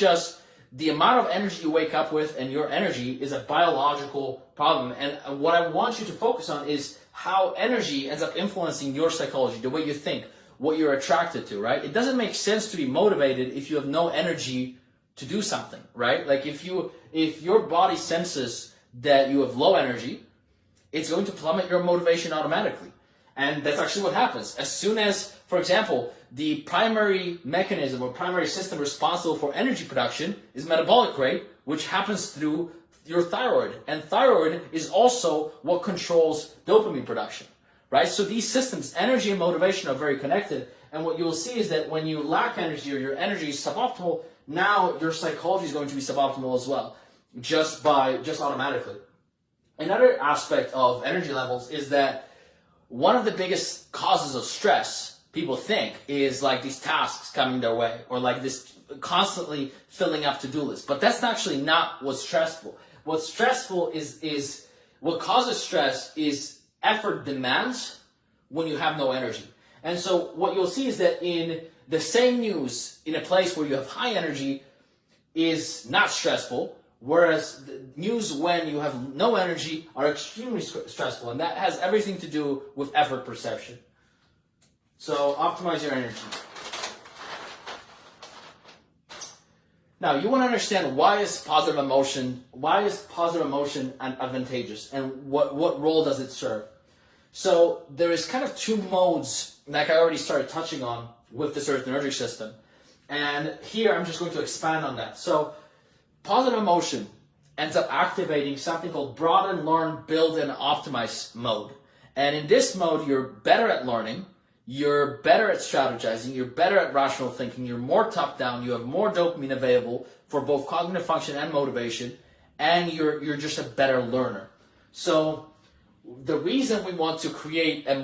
the amount of energy you wake up with and your energy is a biological problem. And what I want you to focus on is how energy ends up influencing your psychology, the way you think, what you're attracted to, right? It doesn't make sense to be motivated if you have no energy to do something, right? Like if your body senses that you have low energy, it's going to plummet your motivation automatically. And that's actually what happens. As soon as, for example, the primary mechanism or primary system responsible for energy production is metabolic rate, which happens through your thyroid. And thyroid is also what controls dopamine production, right? So these systems, energy and motivation, are very connected. And what you'll see is that when you lack energy or your energy is suboptimal, now your psychology is going to be suboptimal as well, just automatically. Another aspect of energy levels is that one of the biggest causes of stress, people think, is like these tasks coming their way, or like this constantly filling up to-do lists. But that's actually not what's stressful. What's stressful is what causes stress is effort demands when you have no energy. And so what you'll see is that in the same news in a place where you have high energy is not stressful, whereas the news when you have no energy are extremely stressful, and that has everything to do with effort perception. So optimize your energy. Now you want to understand why is positive emotion advantageous, and what role does it serve? So there is kind of two modes, like I already started touching on with the serotonergic system, and here I'm just going to expand on that. So positive emotion ends up activating something called broaden, learn, build, and optimize mode. And in this mode, you're better at learning, you're better at strategizing, you're better at rational thinking, you're more top-down, you have more dopamine available for both cognitive function and motivation, and you're just a better learner. So the reason we want to create a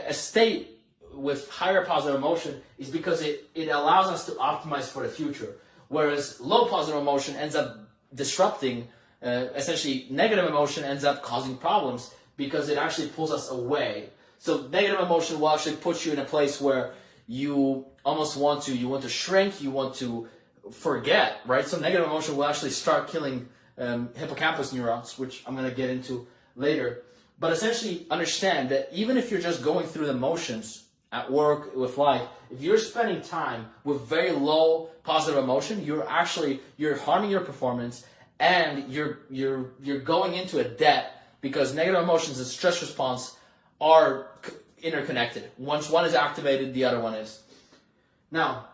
a state with higher positive emotion is because it allows us to optimize for the future. Whereas low positive emotion ends up disrupting, essentially negative emotion ends up causing problems because it actually pulls us away. So negative emotion will actually put you in a place where you almost want to shrink, you want to forget, right? So negative emotion will actually start killing hippocampus neurons, which I'm going to get into later. But essentially understand that even if you're just going through the motions at work, with life, if you're spending time with very low positive emotion, you're harming your performance, and you're going into a debt because negative emotions and stress response are interconnected. Once one is activated, the other one is. Now,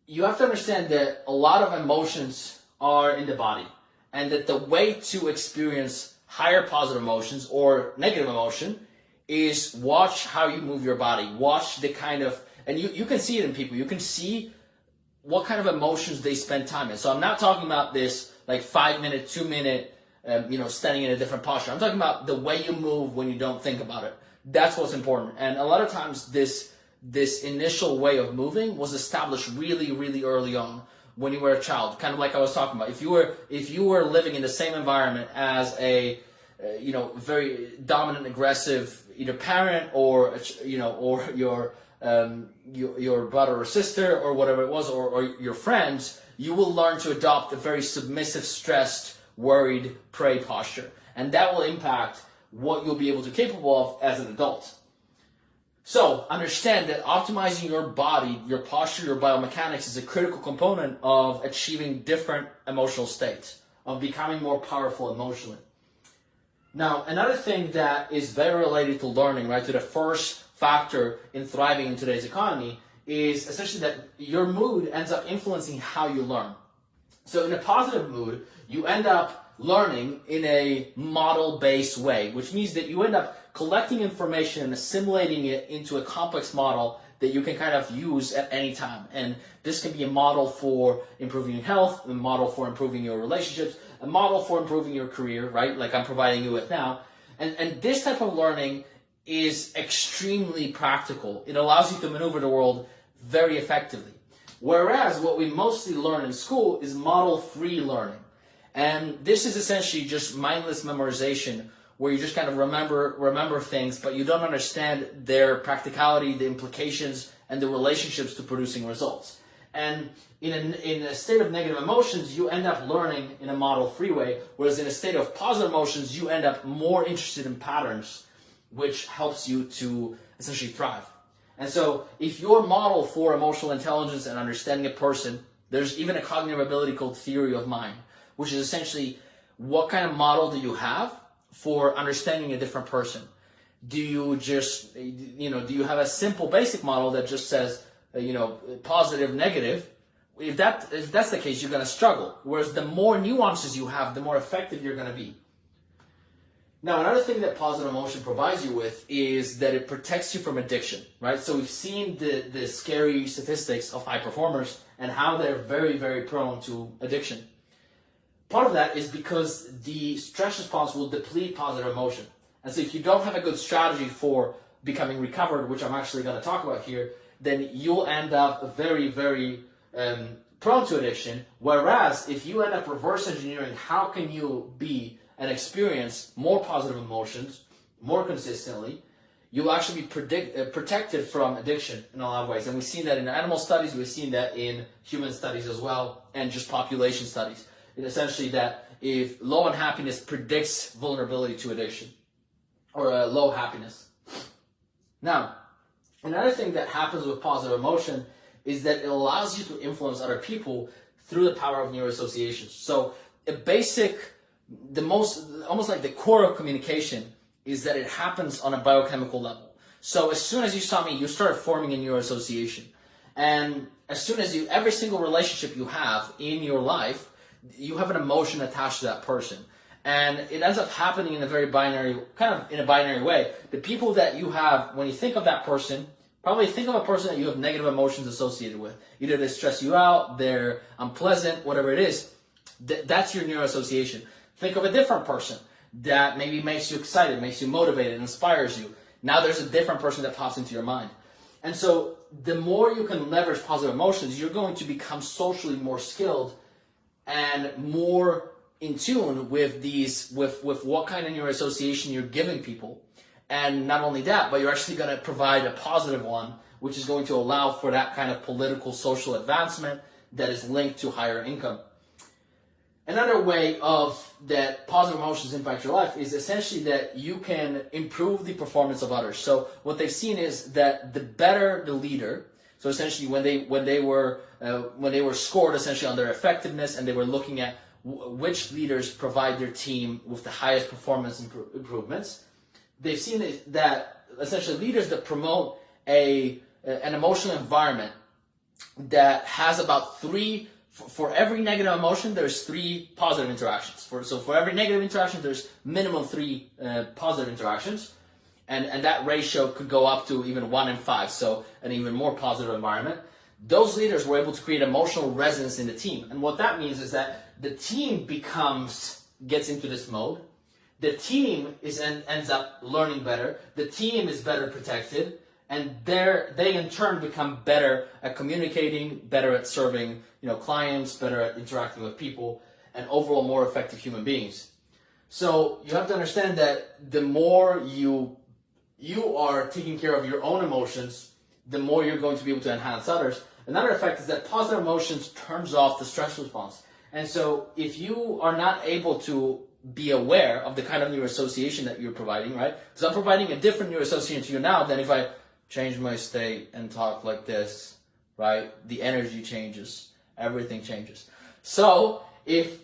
you have to understand that a lot of emotions are in the body, and that the way to experience higher positive emotions or negative emotion is watch how you move your body. Watch the kind of, and you can see it in people. You can see what kind of emotions they spend time in. So I'm not talking about this like 5 minute, 2 minute, standing in a different posture. I'm talking about the way you move when you don't think about it. That's what's important. And a lot of times this initial way of moving was established really, really early on when you were a child. Kind of like I was talking about. If you were living in the same environment as a very dominant, aggressive either parent or your brother or sister or whatever it was, or your friends, you will learn to adopt a very submissive, stressed, worried prey posture, and that will impact what you'll be able to capable of as an adult. So understand that optimizing your body, your posture, your biomechanics is a critical component of achieving different emotional states, of becoming more powerful emotionally. Now, another thing that is very related to learning, right, to the first factor in thriving in today's economy, is essentially that your mood ends up influencing how you learn. So in a positive mood, you end up learning in a model-based way, which means that you end up collecting information and assimilating it into a complex model that you can kind of use at any time. And this can be a model for improving your health, a model for improving your relationships, a model for improving your career, right? Like I'm providing you with now. And this type of learning is extremely practical. It allows you to maneuver the world very effectively. Whereas what we mostly learn in school is model-free learning. And this is essentially just mindless memorization, where you just kind of remember things, but you don't understand their practicality, the implications, and the relationships to producing results. And in a state of negative emotions, you end up learning in a model-free way, whereas in a state of positive emotions, you end up more interested in patterns, which helps you to essentially thrive. And so if your model for emotional intelligence and understanding a person, there's even a cognitive ability called theory of mind, which is essentially what kind of model do you have for understanding a different person. Do you just, do you have a simple basic model that just says, positive, negative? If that's the case, you're going to struggle. Whereas the more nuances you have, the more effective you're going to be. Now, another thing that positive emotion provides you with is that it protects you from addiction, right? So we've seen the scary statistics of high performers and how they're very, very prone to addiction. Part of that is because the stress response will deplete positive emotion. And so if you don't have a good strategy for becoming recovered, which I'm actually going to talk about here, then you'll end up very, very prone to addiction. Whereas if you end up reverse engineering, how can you be and experience more positive emotions more consistently, you'll actually be protected from addiction in a lot of ways. And we've seen that in animal studies, we've seen that in human studies as well, and just population studies. Essentially that if low unhappiness predicts vulnerability to addiction, or low happiness. Now, another thing that happens with positive emotion is that it allows you to influence other people through the power of neuroassociations. So almost like the core of communication is that it happens on a biochemical level. So as soon as you saw me, you started forming a neuroassociation. And as soon as every single relationship you have in your life, you have an emotion attached to that person. And it ends up happening in a very binary way. The people that you have, when you think of that person, probably think of a person that you have negative emotions associated with. Either they stress you out, they're unpleasant, whatever it is. That's your neuroassociation. Think of a different person that maybe makes you excited, makes you motivated, inspires you. Now there's a different person that pops into your mind. And so the more you can leverage positive emotions, you're going to become socially more skilled and more in tune with with what kind of neuroassociation you're giving people. And not only that, but you're actually going to provide a positive one, which is going to allow for that kind of political, social advancement that is linked to higher income. Another way of that positive emotions impact your life is essentially that you can improve the performance of others. So what they've seen is that the better the leader, so essentially when they were scored essentially on their effectiveness, and they were looking at which leaders provide their team with the highest performance improvements, they've seen that essentially leaders that promote an emotional environment that has about three. For every negative emotion, there's 3 positive interactions. So for every negative interaction, there's minimum 3 positive interactions. And that ratio could go up to even 1 in 5, so an even more positive environment. Those leaders were able to create emotional resonance in the team. And what that means is that the team gets into this mode. The team ends up learning better. The team is better protected. And they in turn become better at communicating, better at serving, clients, better at interacting with people, and overall more effective human beings. So you have to understand that the more you are taking care of your own emotions, the more you're going to be able to enhance others. Another effect is that positive emotions turns off the stress response. And so if you are not able to be aware of the kind of neuroassociation that you're providing, right? Because I'm providing a different neuroassociation to you now than if I change my state and talk like this, right? The energy changes, everything changes. So if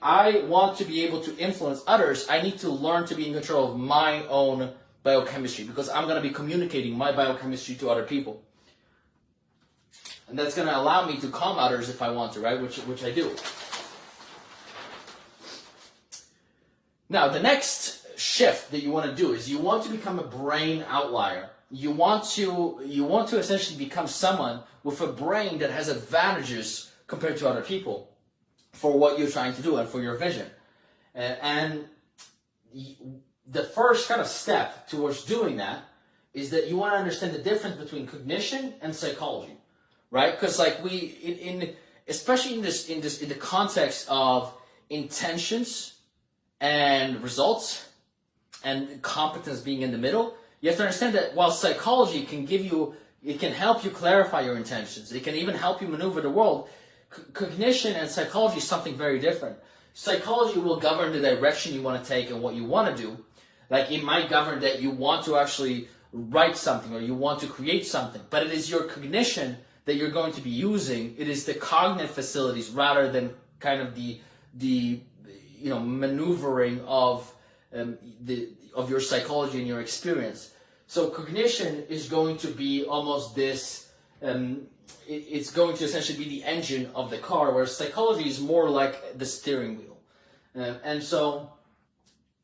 I want to be able to influence others, I need to learn to be in control of my own biochemistry, because I'm going to be communicating my biochemistry to other people. And that's going to allow me to calm others if I want to, right? Which I do. Now, the next shift that you want to do is you want to become a brain outlier. You want to essentially become someone with a brain that has advantages compared to other people for what you're trying to do and for your vision. And the first kind of step towards doing that is that you want to understand the difference between cognition and psychology, right? Because like especially in the context of intentions and results and competence being in the middle, you have to understand that while psychology can help you clarify your intentions, it can even help you maneuver the world, cognition and psychology is something very different. Psychology will govern the direction you want to take and what you want to do. Like it might govern that you want to actually write something or you want to create something, but it is your cognition that you're going to be using. It is the cognitive facilities rather than kind of the maneuvering of your psychology and your experience. So cognition is going to be almost this, it's going to essentially be the engine of the car, whereas psychology is more like the steering wheel. And so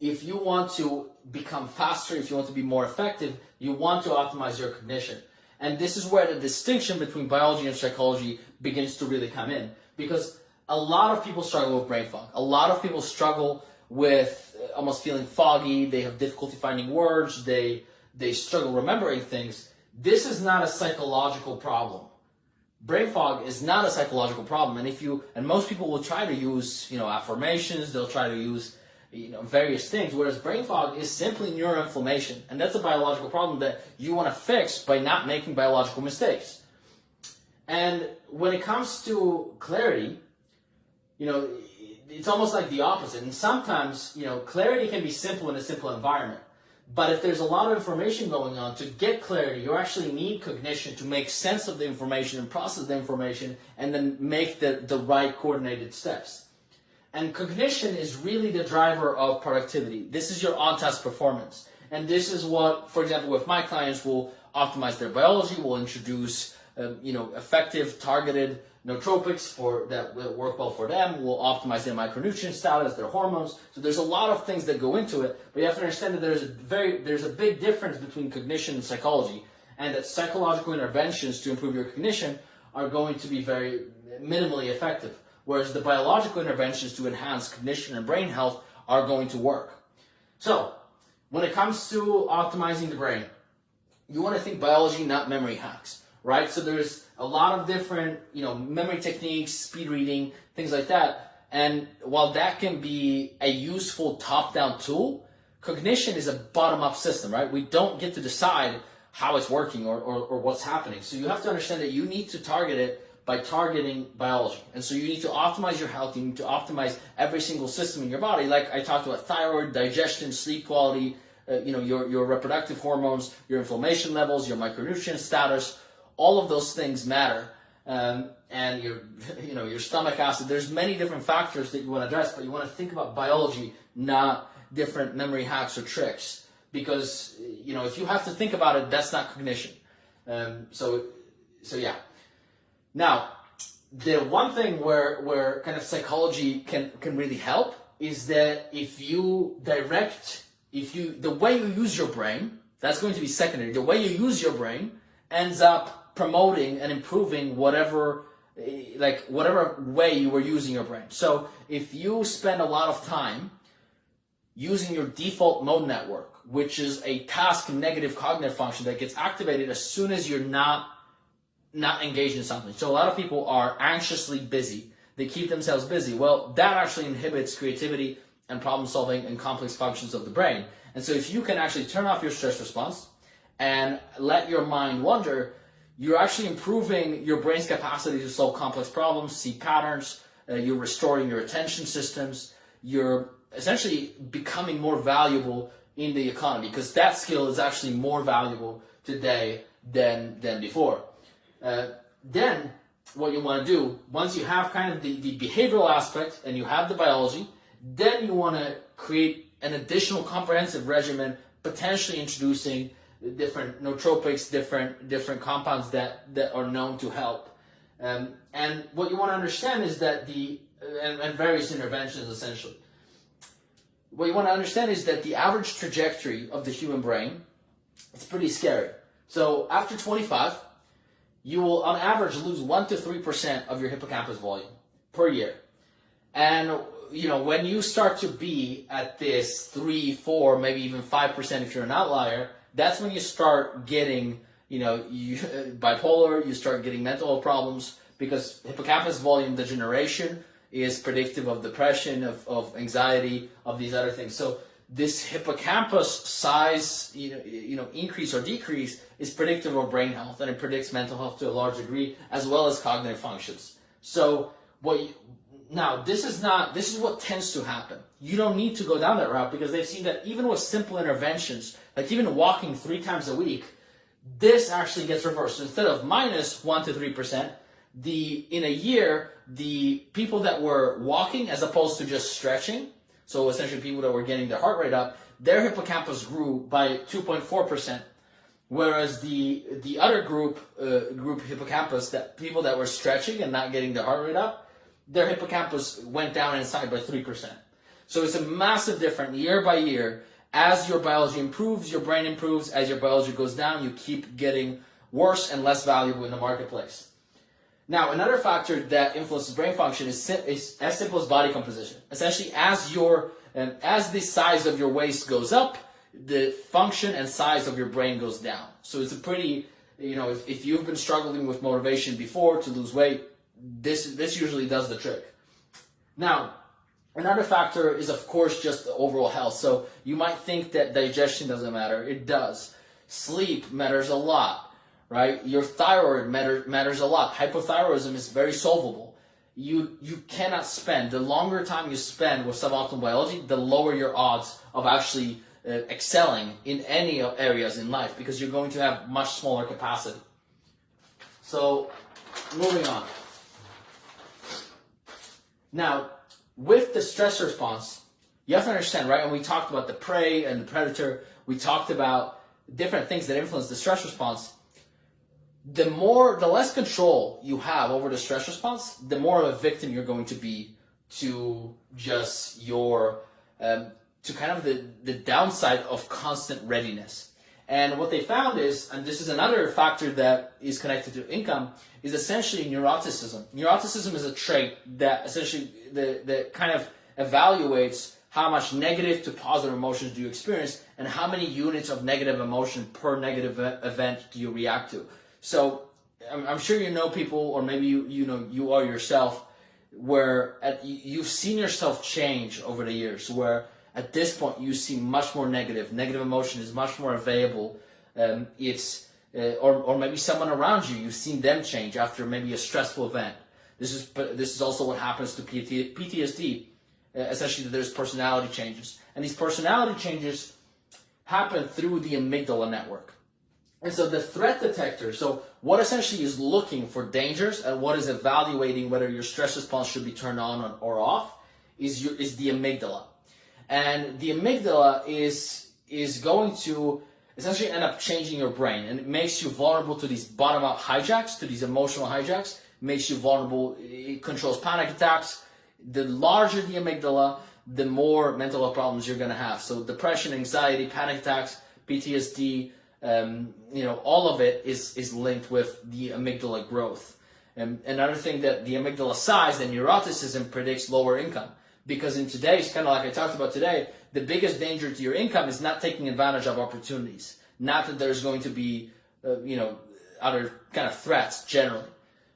if you want to become faster, if you want to be more effective, you want to optimize your cognition. And this is where the distinction between biology and psychology begins to really come in, because a lot of people struggle with brain fog. A lot of people struggle with almost feeling foggy. They have difficulty finding words. They struggle remembering things. This is not a psychological problem. Brain fog is not a psychological problem. And most people will try to use, affirmations. They'll try to use, various things. Whereas brain fog is simply neuroinflammation. And that's a biological problem that you want to fix by not making biological mistakes. And when it comes to clarity, it's almost like the opposite. And sometimes, clarity can be simple in a simple environment. But if there's a lot of information going on, to get clarity, you actually need cognition to make sense of the information and process the information and then make the right coordinated steps. And cognition is really the driver of productivity. This is your on-task performance. And this is what, for example, with my clients, will optimize their biology, will introduce effective, targeted nootropics that will work well for them, will optimize their micronutrient status, their hormones. So there's a lot of things that go into it, but you have to understand that there's a big difference between cognition and psychology, and that psychological interventions to improve your cognition are going to be very minimally effective, whereas the biological interventions to enhance cognition and brain health are going to work. So, when it comes to optimizing the brain, you want to think biology, not memory hacks, right? So there's a lot of different, memory techniques, speed reading, things like that. And while that can be a useful top-down tool, cognition is a bottom-up system, right? We don't get to decide how it's working or what's happening. So you have to understand that you need to target it by targeting biology. And so you need to optimize your health. You need to optimize every single system in your body. Like I talked about thyroid, digestion, sleep quality, your reproductive hormones, your inflammation levels, your micronutrient status. All of those things matter. And your stomach acid. There's many different factors that you want to address, but you want to think about biology, not different memory hacks or tricks. Because, if you have to think about it, that's not cognition. So yeah. Now, the one thing where kind of psychology can really help is that the way you use your brain, that's going to be secondary. The way you use your brain ends up promoting and improving whatever way you were using your brain. So if you spend a lot of time using your default mode network, which is a task negative cognitive function that gets activated as soon as you're not engaged in something. So a lot of people are anxiously busy. They keep themselves busy. Well, that actually inhibits creativity and problem solving and complex functions of the brain. And so if you can actually turn off your stress response and let your mind wander, you're actually improving your brain's capacity to solve complex problems, see patterns, you're restoring your attention systems, you're essentially becoming more valuable in the economy, because that skill is actually more valuable today than before. Then what you want to do, once you have kind of the behavioral aspect and you have the biology, then you want to create an additional comprehensive regimen, potentially introducing different nootropics, different compounds that are known to help. And what you want to understand is that and various interventions essentially. What you want to understand is that the average trajectory of the human brain, it's pretty scary. So after 25, you will on average lose 1 to 3% of your hippocampus volume per year. And when you start to be at this 3, 4, maybe even 5% if you're an outlier, that's when you start getting, bipolar, you start getting mental health problems, because hippocampus volume degeneration is predictive of depression, of anxiety, of these other things. So this hippocampus size, increase or decrease is predictive of brain health, and it predicts mental health to a large degree, as well as cognitive functions. So this is what tends to happen. You don't need to go down that route, because they've seen that even with simple interventions, like even walking 3 times a week, this actually gets reversed. So instead of minus 1 to 3%, in a year, the people that were walking as opposed to just stretching, so essentially people that were getting their heart rate up, their hippocampus grew by 2.4%, whereas the other group hippocampus, that people that were stretching and not getting their heart rate up, their hippocampus went down inside by 3%. So it's a massive difference year by year. As your biology improves, your brain improves. As your biology goes down, you keep getting worse and less valuable in the marketplace. Now, another factor that influences brain function is as simple as body composition. Essentially, as the size of your waist goes up, the function and size of your brain goes down. So it's a pretty, if you've been struggling with motivation before to lose weight, this usually does the trick. Now, another factor is, of course, just the overall health. So you might think that digestion doesn't matter. It does. Sleep matters a lot. Right? Your thyroid matters a lot. Hypothyroidism is very solvable. You cannot spend, the longer time you spend with suboptimal biology, the lower your odds of actually excelling in any areas in life, because you're going to have much smaller capacity. So, moving on. Now, with the stress response, you have to understand, right? And we talked about the prey and the predator. We talked about different things that influence the stress response. The less control you have over the stress response, the more of a victim you're going to be to just to kind of the downside of constant readiness. And what they found is, and this is another factor that is connected to income, is essentially neuroticism. Neuroticism is a trait that essentially that kind of evaluates how much negative to positive emotions do you experience, and how many units of negative emotion per negative event do you react to. So I'm sure you know people, or maybe you are yourself, where you've seen yourself change over the years, where at this point you see much more negative emotion is much more available. Or maybe someone around you, you've seen them change after maybe a stressful event. This is also what happens to PTSD. Essentially, there's personality changes, and these personality changes happen through the amygdala network. And so the threat detector, so what essentially is looking for dangers and what is evaluating whether your stress response should be turned on or off, is the amygdala. And the amygdala is going to essentially end up changing your brain, and it makes you vulnerable to these bottom-up hijacks, to these emotional hijacks. It makes you vulnerable. It controls panic attacks. The larger the amygdala, the more mental health problems you're going to have. So depression, anxiety, panic attacks, PTSD, all of it is linked with the amygdala growth. And another thing, that the amygdala size and neuroticism predicts lower income. Because in today's, kind of like I talked about today, the biggest danger to your income is not taking advantage of opportunities. Not that there's going to be, other kind of threats generally.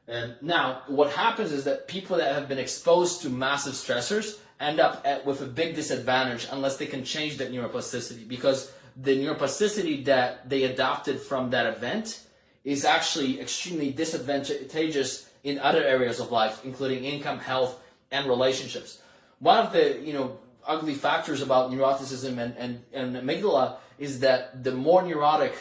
And now, what happens is that people that have been exposed to massive stressors end up with a big disadvantage unless they can change that neuroplasticity. Because the neuroplasticity that they adopted from that event is actually extremely disadvantageous in other areas of life, including income, health, and relationships. One of the ugly factors about neuroticism and amygdala is that the more neurotic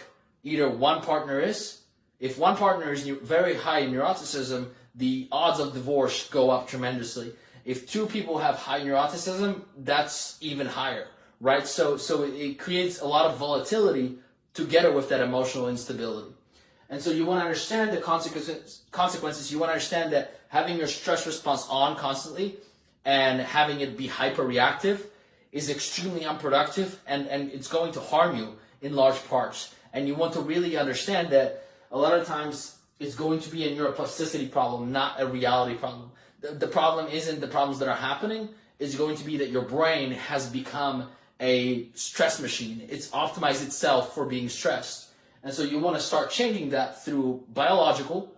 either one partner is, if one partner is very high in neuroticism, the odds of divorce go up tremendously. If two people have high neuroticism, that's even higher, right? So it creates a lot of volatility together with that emotional instability. And so you want to understand the consequences. You want to understand that having your stress response on constantly and having it be hyper-reactive is extremely unproductive, and it's going to harm you in large parts. And you want to really understand that a lot of times it's going to be a neuroplasticity problem, not a reality problem. The problem isn't the problems that are happening. It's going to be that your brain has become a stress machine. It's optimized itself for being stressed. And so you want to start changing that through biological,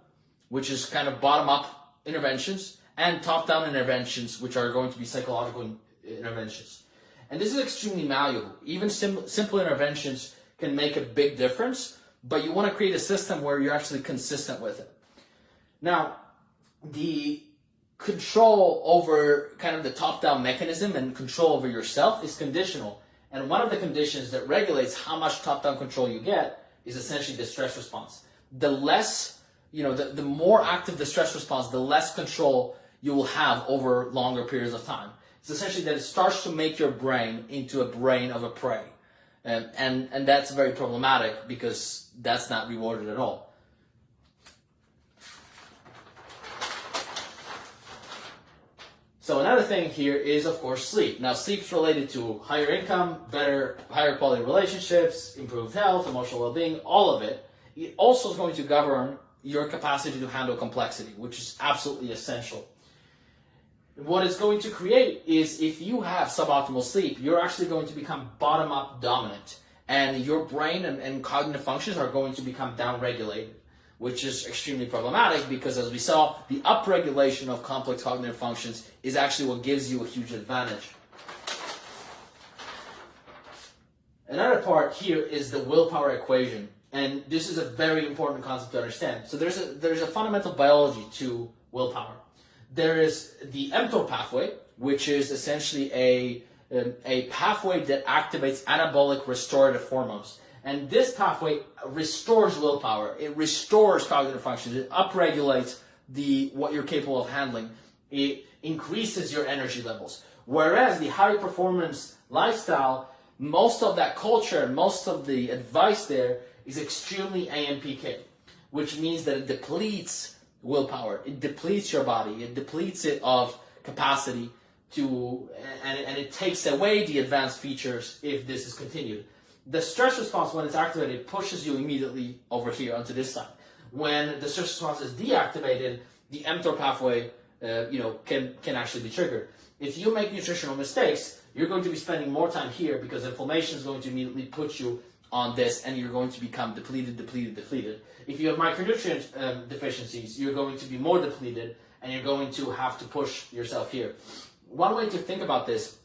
which is kind of bottom-up interventions, and top-down interventions, which are going to be psychological interventions. And this is extremely malleable. Even simple interventions can make a big difference, but you want to create a system where you're actually consistent with it. Now, the control over kind of the top-down mechanism and control over yourself is conditional. And one of the conditions that regulates how much top-down control you get is essentially the stress response. The less, the more active the stress response, the less control you will have over longer periods of time. It's essentially that it starts to make your brain into a brain of a prey. And that's very problematic because that's not rewarded at all. So another thing here is, of course, sleep. Now, sleep's related to higher income, higher quality relationships, improved health, emotional well-being, all of it. It also is going to govern your capacity to handle complexity, which is absolutely essential. What it's going to create is, if you have suboptimal sleep, you're actually going to become bottom-up dominant, and your brain and cognitive functions are going to become downregulated, which is extremely problematic because, as we saw, the upregulation of complex cognitive functions is actually what gives you a huge advantage. Another part here is the willpower equation, and this is a very important concept to understand. So there's a fundamental biology to willpower. There is the mTOR pathway, which is essentially a pathway that activates anabolic restorative hormones. And this pathway restores willpower. It restores cognitive functions. It upregulates what you're capable of handling. It increases your energy levels. Whereas the high performance lifestyle, most of that culture and most of the advice there is extremely AMPK, which means that it depletes willpower. It depletes your body. It depletes it of capacity and it takes away the advanced features if this is continued. The stress response, when it's activated, pushes you immediately over here onto this side. When the stress response is deactivated, the mTOR pathway can actually be triggered. If you make nutritional mistakes, you're going to be spending more time here because inflammation is going to immediately put you on this, and you're going to become depleted. If you have micronutrient deficiencies, you're going to be more depleted, and you're going to have to push yourself here. One way to think about this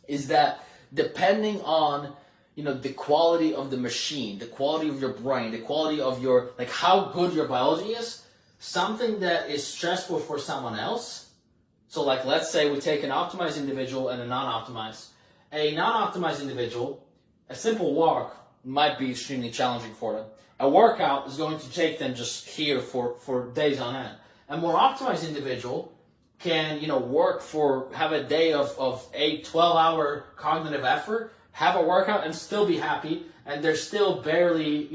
is that depending on the quality of the machine, the quality of your brain, the quality of your, like, how good your biology is, something that is stressful for someone else. So like, let's say we take an optimized individual and a non-optimized. A non-optimized individual, a simple walk might be extremely challenging for them. A workout is going to take them just here for days on end. A more optimized individual can, have a day of 8, 12-hour cognitive effort, have a workout and still be happy, and they're still barely,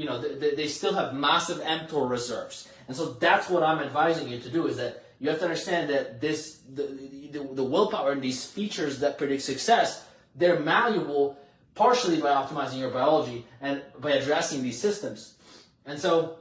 they still have massive mTOR reserves. And so that's what I'm advising you to do, is that you have to understand that the willpower and these features that predict success, they're malleable partially by optimizing your biology and by addressing these systems. And so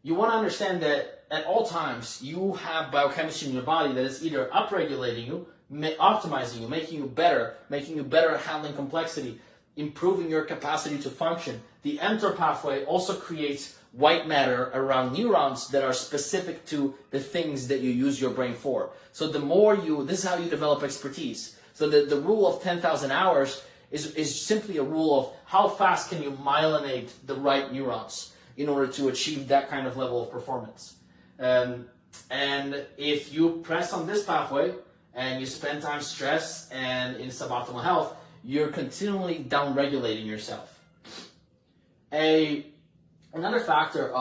you want to understand that at all times you have biochemistry in your body that is either upregulating you, optimizing you, making you better at handling complexity, improving your capacity to function. The mTOR pathway also creates white matter around neurons that are specific to the things that you use your brain for. So the more this is how you develop expertise. So the rule of 10,000 hours is simply a rule of how fast can you myelinate the right neurons in order to achieve that kind of level of performance. And if you press on this pathway and you spend time stressed and in suboptimal health, you're continually downregulating yourself. Another factor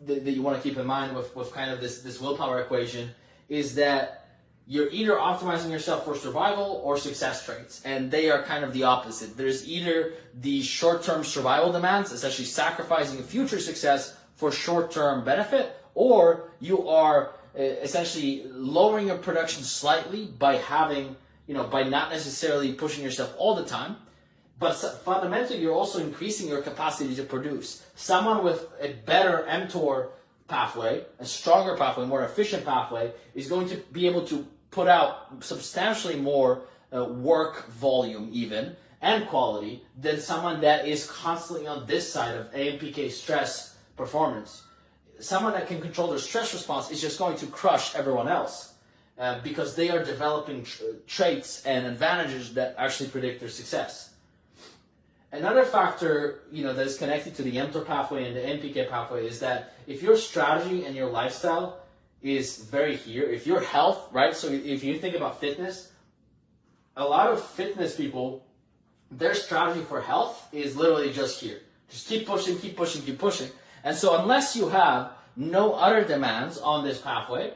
that you want to keep in mind with kind of this willpower equation is that you're either optimizing yourself for survival or success traits, and they are kind of the opposite. There's either the short-term survival demands, essentially sacrificing future success for short-term benefit, or you are essentially lowering your production slightly by by not necessarily pushing yourself all the time, but fundamentally you're also increasing your capacity to produce. Someone with a better mTOR pathway, a stronger pathway, more efficient pathway, is going to be able to put out substantially more work volume even, and quality, than someone that is constantly on this side of AMPK stress performance. Someone that can control their stress response is just going to crush everyone else because they are developing traits and advantages that actually predict their success. Another factor, that is connected to the mTOR pathway and the AMPK pathway is that if your strategy and your lifestyle is very here, if your health, right? So if you think about fitness, a lot of fitness people, their strategy for health is literally just here. Just keep pushing, keep pushing, keep pushing. And so unless you have no other demands on this pathway,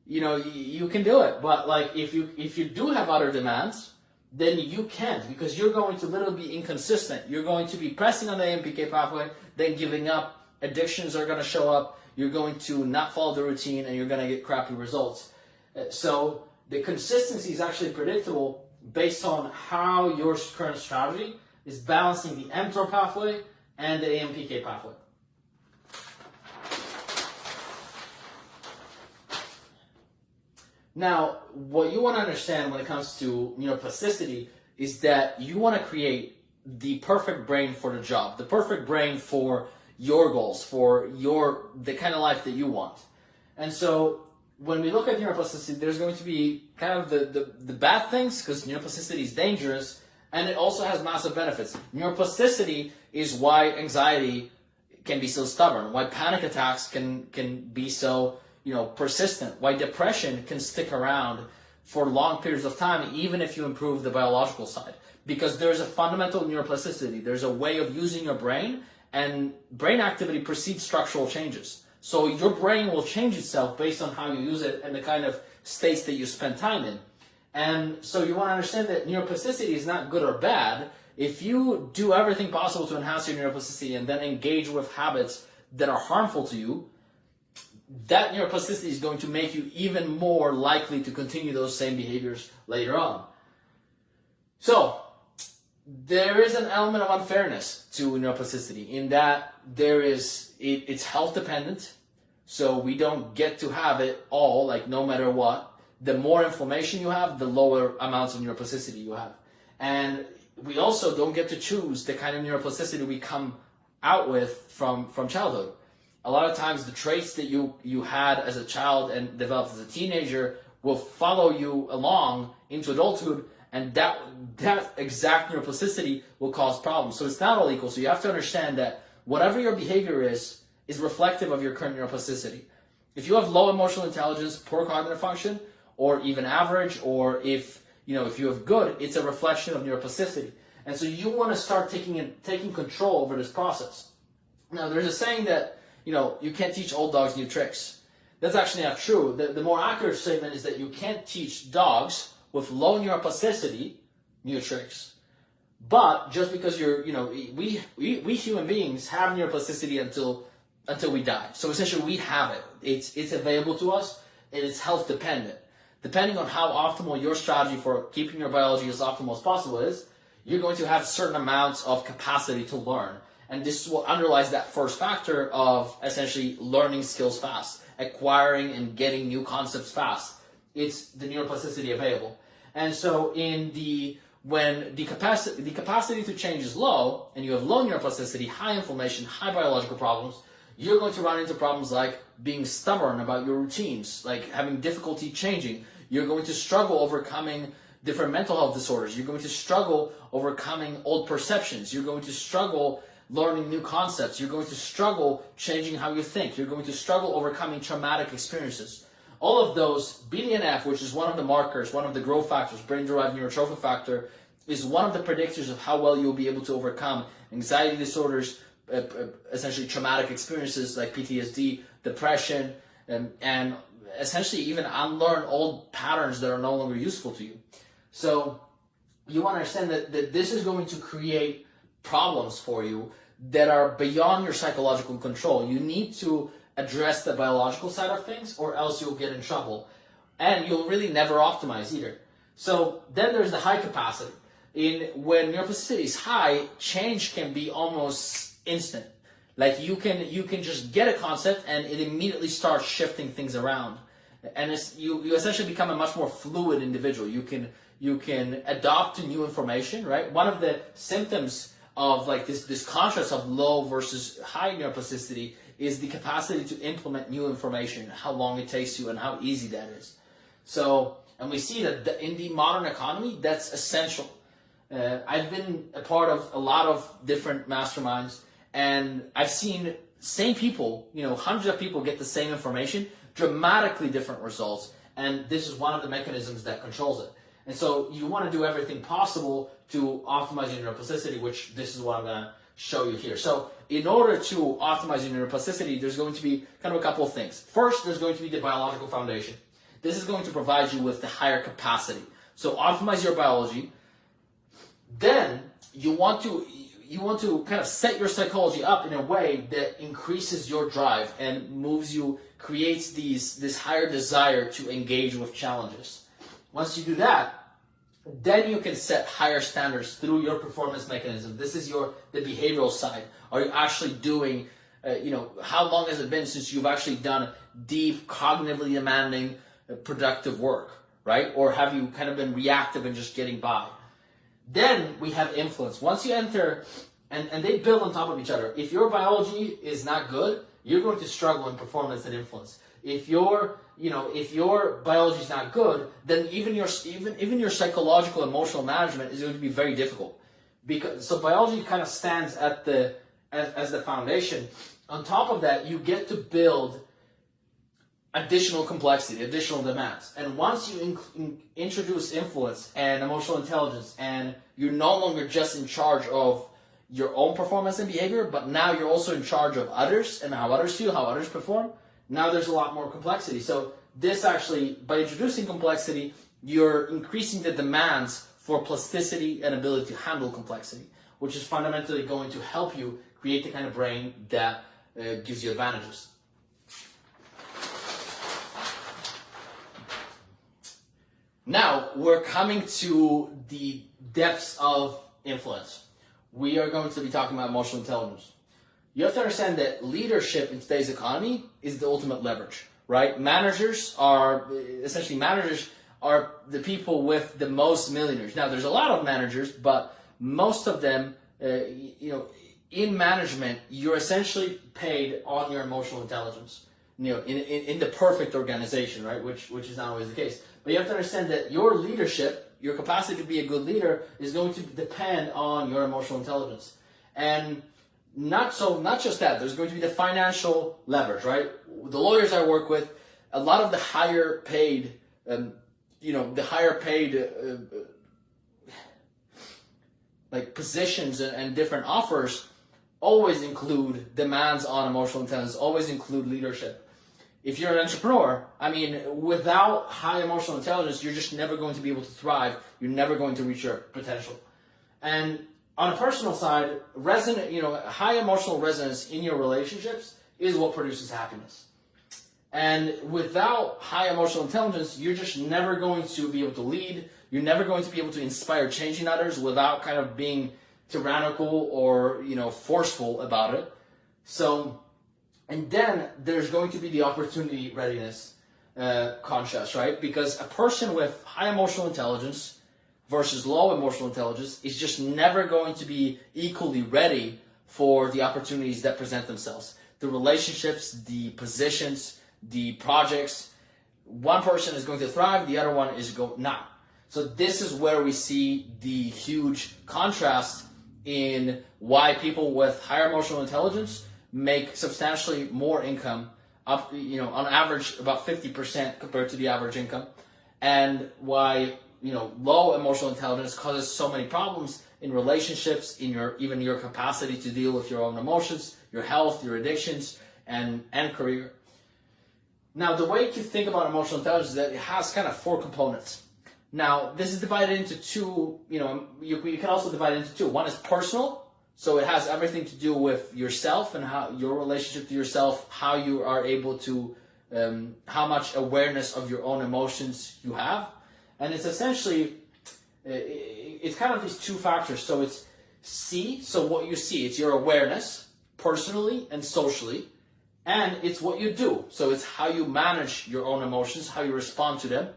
you can do it. But like if you do have other demands, then you can't, because you're going to literally be inconsistent. You're going to be pressing on the AMPK pathway, then giving up. Addictions are going to show up. You're going to not follow the routine, and you're going to get crappy results. So the consistency is actually predictable based on how your current strategy is balancing the mTOR pathway and the AMPK pathway. Now, what you want to understand when it comes to neuroplasticity is that you want to create the perfect brain for the job, the perfect brain for your goals, for the kind of life that you want. And so when we look at neuroplasticity, there's going to be kind of the bad things, because neuroplasticity is dangerous, and it also has massive benefits. Neuroplasticity is why anxiety can be so stubborn, why panic attacks can be so persistent, why depression can stick around for long periods of time, even if you improve the biological side. Because there's a fundamental neuroplasticity. There's a way of using your brain, and brain activity precedes structural changes. So your brain will change itself based on how you use it and the kind of states that you spend time in. And so you want to understand that neuroplasticity is not good or bad. If you do everything possible to enhance your neuroplasticity and then engage with habits that are harmful to you, that neuroplasticity is going to make you even more likely to continue those same behaviors later on. So there is an element of unfairness to neuroplasticity in that it's health dependent. So we don't get to have it all, like no matter what. the more inflammation you have, the lower amounts of neuroplasticity you have. And we also don't get to choose the kind of neuroplasticity we come out with from childhood. A lot of times the traits that you had as a child and developed as a teenager will follow you along into adulthood, and that exact neuroplasticity will cause problems. So it's not all equal. So you have to understand that whatever your behavior is reflective of your current neuroplasticity. If you have low emotional intelligence, poor cognitive function, or even average, or if you have good, it's a reflection of neuroplasticity. And so you want to start taking control over this process. Now, there's a saying that you can't teach old dogs new tricks. That's actually not true. The more accurate statement is that you can't teach dogs with low neuroplasticity new tricks. But just because we human beings have neuroplasticity until we die. So essentially we have it. It's available to us, and it's health dependent. Depending on how optimal your strategy for keeping your biology as optimal as possible is, you're going to have certain amounts of capacity to learn. And this is what underlies that first factor of essentially learning skills fast, acquiring and getting new concepts fast. It's the neuroplasticity available. And so when the capacity to change is low, and you have low neuroplasticity, high inflammation, high biological problems, you're going to run into problems like being stubborn about your routines, like having difficulty changing. You're going to struggle overcoming different mental health disorders. You're going to struggle overcoming old perceptions. You're going to struggle learning new concepts. You're going to struggle changing how you think. You're going to struggle overcoming traumatic experiences. All of those, BDNF, which is one of the markers, one of the growth factors, brain-derived neurotrophic factor, is one of the predictors of how well you'll be able to overcome anxiety disorders, essentially traumatic experiences like PTSD, depression, and essentially even unlearn old patterns that are no longer useful to you. So you want to understand that this is going to create problems for you that are beyond your psychological control. You need to address the biological side of things, or else you'll get in trouble. And you'll really never optimize either. So then there's the high capacity. When neuroplasticity is high, change can be almost instant. Like you can just get a concept and it immediately starts shifting things around. And you essentially become a much more fluid individual. You can adopt to new information, right? One of the symptoms of like this contrast of low versus high neuroplasticity is the capacity to implement new information, how long it takes you and how easy that is. So, and we see that in the modern economy, that's essential. I've been a part of a lot of different masterminds, and I've seen same people, hundreds of people get the same information, dramatically different results, and this is one of the mechanisms that controls it. And so you want to do everything possible to optimize your neuroplasticity, which this is what I'm going to show you here. So in order to optimize your neuroplasticity, there's going to be kind of a couple of things. First, there's going to be the biological foundation. This is going to provide you with the higher capacity. So optimize your biology. Then you want to kind of set your psychology up in a way that increases your drive and creates this higher desire to engage with challenges. Once you do that, then you can set higher standards through your performance mechanism. This is the behavioral side. Are you actually doing, how long has it been since you've actually done deep, cognitively demanding, productive work, right? Or have you kind of been reactive and just getting by? Then we have influence. Once you enter, and they build on top of each other. If your biology is not good, you're going to struggle in performance and influence. If your biology is not good, then even your psychological, emotional management is going to be very difficult. So biology kind of stands as the foundation. On top of that, you get to build additional complexity, additional demands. And once you introduce influence and emotional intelligence, and you're no longer just in charge of your own performance and behavior, but now you're also in charge of others and how others feel, how others perform, now there's a lot more complexity. So this actually, by introducing complexity, you're increasing the demands for plasticity and ability to handle complexity, which is fundamentally going to help you create the kind of brain that gives you advantages. Now, we're coming to the depths of influence. We are going to be talking about emotional intelligence. You have to understand that leadership in today's economy is the ultimate leverage, right? Managers are the people with the most millionaires. Now, there's a lot of managers, but most of them, in management, you're essentially paid on your emotional intelligence. In the perfect organization, right? Which is not always the case. But you have to understand that your leadership, your capacity to be a good leader, is going to depend on your emotional intelligence. And not just that. There's going to be the financial leverage, right? The lawyers I work with, a lot of the higher paid, like positions and different offers always include demands on emotional intelligence, always include leadership. If you're an entrepreneur, without high emotional intelligence, you're just never going to be able to thrive. You're never going to reach your potential. And on a personal side, high emotional resonance in your relationships is what produces happiness. And without high emotional intelligence, you're just never going to be able to lead. You're never going to be able to inspire change in others without kind of being tyrannical or forceful about it. So, and then there's going to be the opportunity readiness contrast, right? Because a person with high emotional intelligence versus low emotional intelligence is just never going to be equally ready for the opportunities that present themselves. The relationships, the positions, the projects. One person is going to thrive, the other one is not. So this is where we see the huge contrast in why people with higher emotional intelligence make substantially more income, up, on average about 50% compared to the average income, and why low emotional intelligence causes so many problems in relationships, in even your capacity to deal with your own emotions, your health, your addictions, and career. Now, the way to think about emotional intelligence is that it has kind of 4 components. Now, this is divided into 2, you can also divide it into 2. One is personal, so it has everything to do with yourself and how your relationship to yourself, how you are able to, how much awareness of your own emotions you have. And it's essentially, it's kind of these 2 factors. So it's C, so what you see, it's your awareness, personally and socially. And it's what you do. So it's how you manage your own emotions, how you respond to them.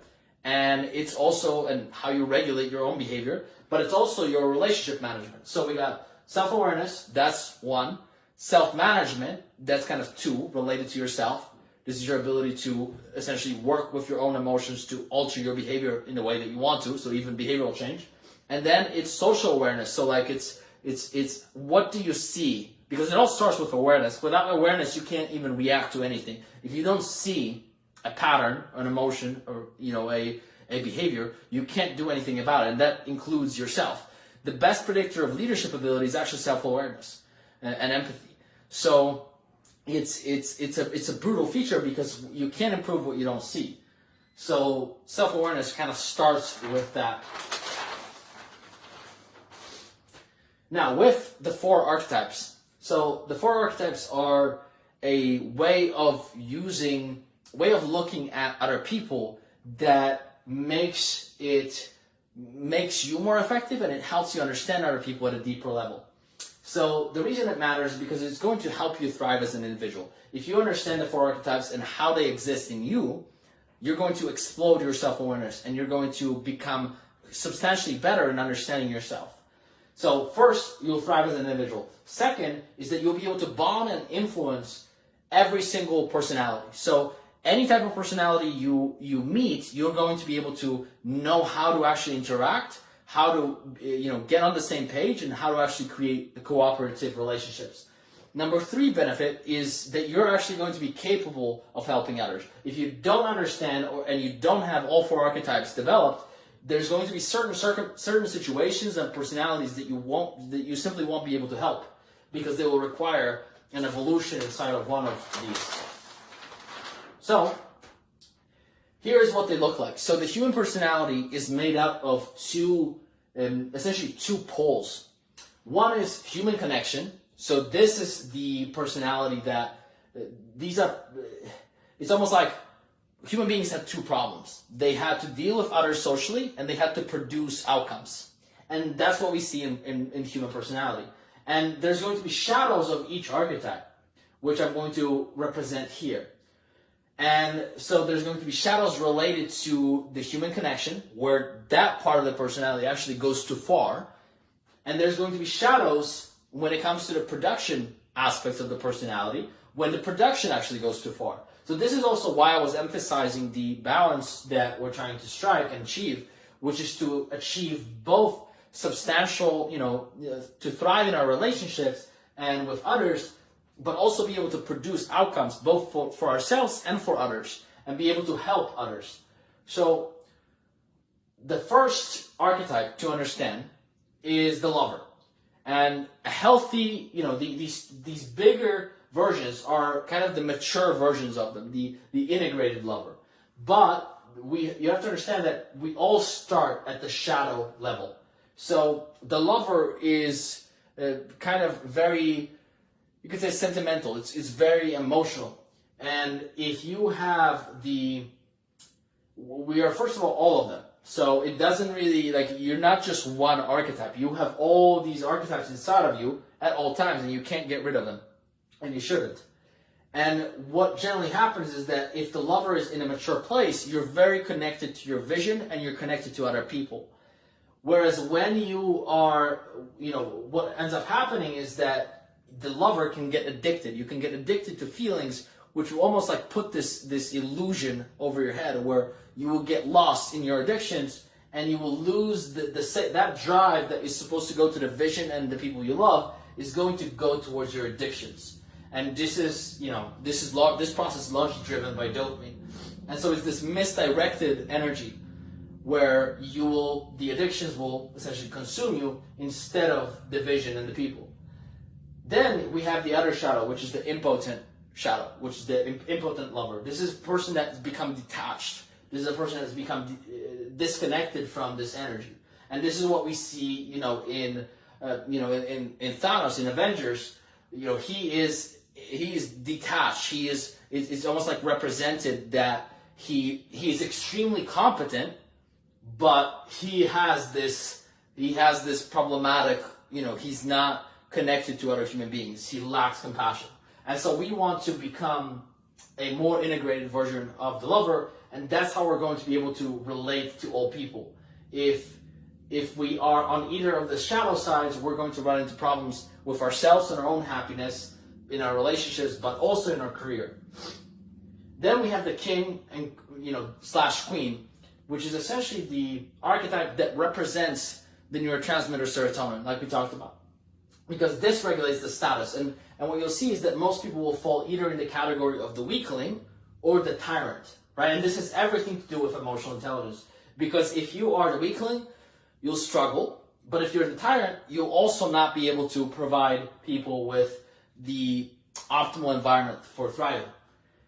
And it's also how you regulate your own behavior. But it's also your relationship management. So we got self-awareness, that's 1. Self-management, that's kind of 2, related to yourself. This is your ability to essentially work with your own emotions to alter your behavior in the way that you want to, so even behavioral change. And then it's social awareness. So like it's what do you see? Because it all starts with awareness. Without awareness, you can't even react to anything. If you don't see a pattern, an emotion, or a behavior, you can't do anything about it, and that includes yourself. The best predictor of leadership ability is actually self-awareness and empathy. So it's a brutal feature because you can't improve what you don't see. So self-awareness kind of starts with that. Now, with the 4 archetypes. So the 4 archetypes are a way of looking at other people that makes you more effective, and it helps you understand other people at a deeper level. So the reason it matters is because it's going to help you thrive as an individual. If you understand the 4 archetypes and how they exist in you, you're going to explode your self-awareness, and you're going to become substantially better in understanding yourself. So first, you'll thrive as an individual. Second is that you'll be able to bond and influence every single personality. So any type of personality you meet, you're going to be able to know how to actually interact, how to get on the same page, and how to actually create the cooperative relationships. Number 3 benefit is that you're actually going to be capable of helping others. If you don't understand and you don't have all 4 archetypes developed, there's going to be certain situations and personalities that you simply won't be able to help, because they will require an evolution inside of one of these. So here's what they look like. So the human personality is made up of essentially two poles. One is human connection. So this is the personality that it's almost like human beings had 2 problems. They had to deal with others socially, and they had to produce outcomes. And that's what we see in human personality. And there's going to be shadows of each archetype, which I'm going to represent here. And so there's going to be shadows related to the human connection, where that part of the personality actually goes too far. And there's going to be shadows when it comes to the production aspects of the personality, when the production actually goes too far. So this is also why I was emphasizing the balance that we're trying to strike and achieve, which is to achieve both substantial, to thrive in our relationships and with others, but also be able to produce outcomes both for ourselves and for others, and be able to help others. So the first archetype to understand is the lover. And a healthy, these bigger versions are kind of the mature versions of them, the integrated lover. But you have to understand that we all start at the shadow level. So the lover is kind of very, you could say, sentimental. It's very emotional. And if you have we are, first of all of them. So it doesn't really, you're not just one archetype. You have all these archetypes inside of you at all times, and you can't get rid of them. And you shouldn't. And what generally happens is that if the lover is in a mature place, you're very connected to your vision and you're connected to other people. Whereas when you are, what ends up happening is that the lover can get addicted. You can get addicted to feelings which will almost put this illusion over your head, where you will get lost in your addictions and you will lose that drive that is supposed to go to the vision and the people you love is going to go towards your addictions. And this process is largely driven by dopamine. And so it's this misdirected energy where the addictions will essentially consume you instead of the vision and the people. Then we have the other shadow, which is the impotent shadow, which is the impotent lover. This is a person that's become detached. This is a person that's become disconnected from this energy. And this is what we see, in Thanos, in Avengers. He is detached. It's almost like represented that he is extremely competent, but he has this problematic, he's not connected to other human beings. He lacks compassion. And so we want to become a more integrated version of the lover, and that's how we're going to be able to relate to all people. If we are on either of the shadow sides, we're going to run into problems with ourselves and our own happiness, in our relationships, but also in our career. Then we have the king and / queen, which is essentially the archetype that represents the neurotransmitter serotonin, like we talked about. Because this regulates the status. And what you'll see is that most people will fall either in the category of the weakling or the tyrant, right? And this has everything to do with emotional intelligence. Because if you are the weakling, you'll struggle. But if you're the tyrant, you'll also not be able to provide people with the optimal environment for thriving.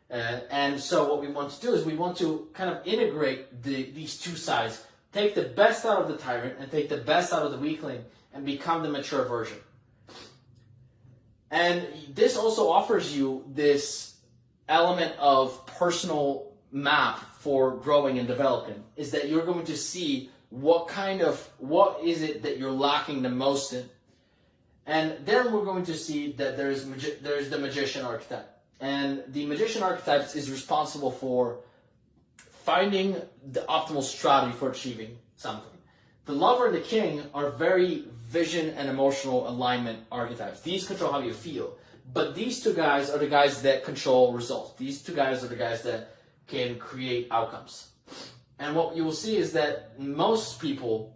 And so what we want to do is we want to kind of integrate these two sides, take the best out of the tyrant and take the best out of the weakling and become the mature version. And this also offers you this element of personal map for growing and developing, is that you're going to see what is it that you're lacking the most in. And then we're going to see that there's the magician archetype. And the magician archetype is responsible for finding the optimal strategy for achieving something. The lover and the king are very vision and emotional alignment archetypes. These control how you feel. But these two guys are the guys that control results. These two guys are the guys that can create outcomes. And what you will see is that most people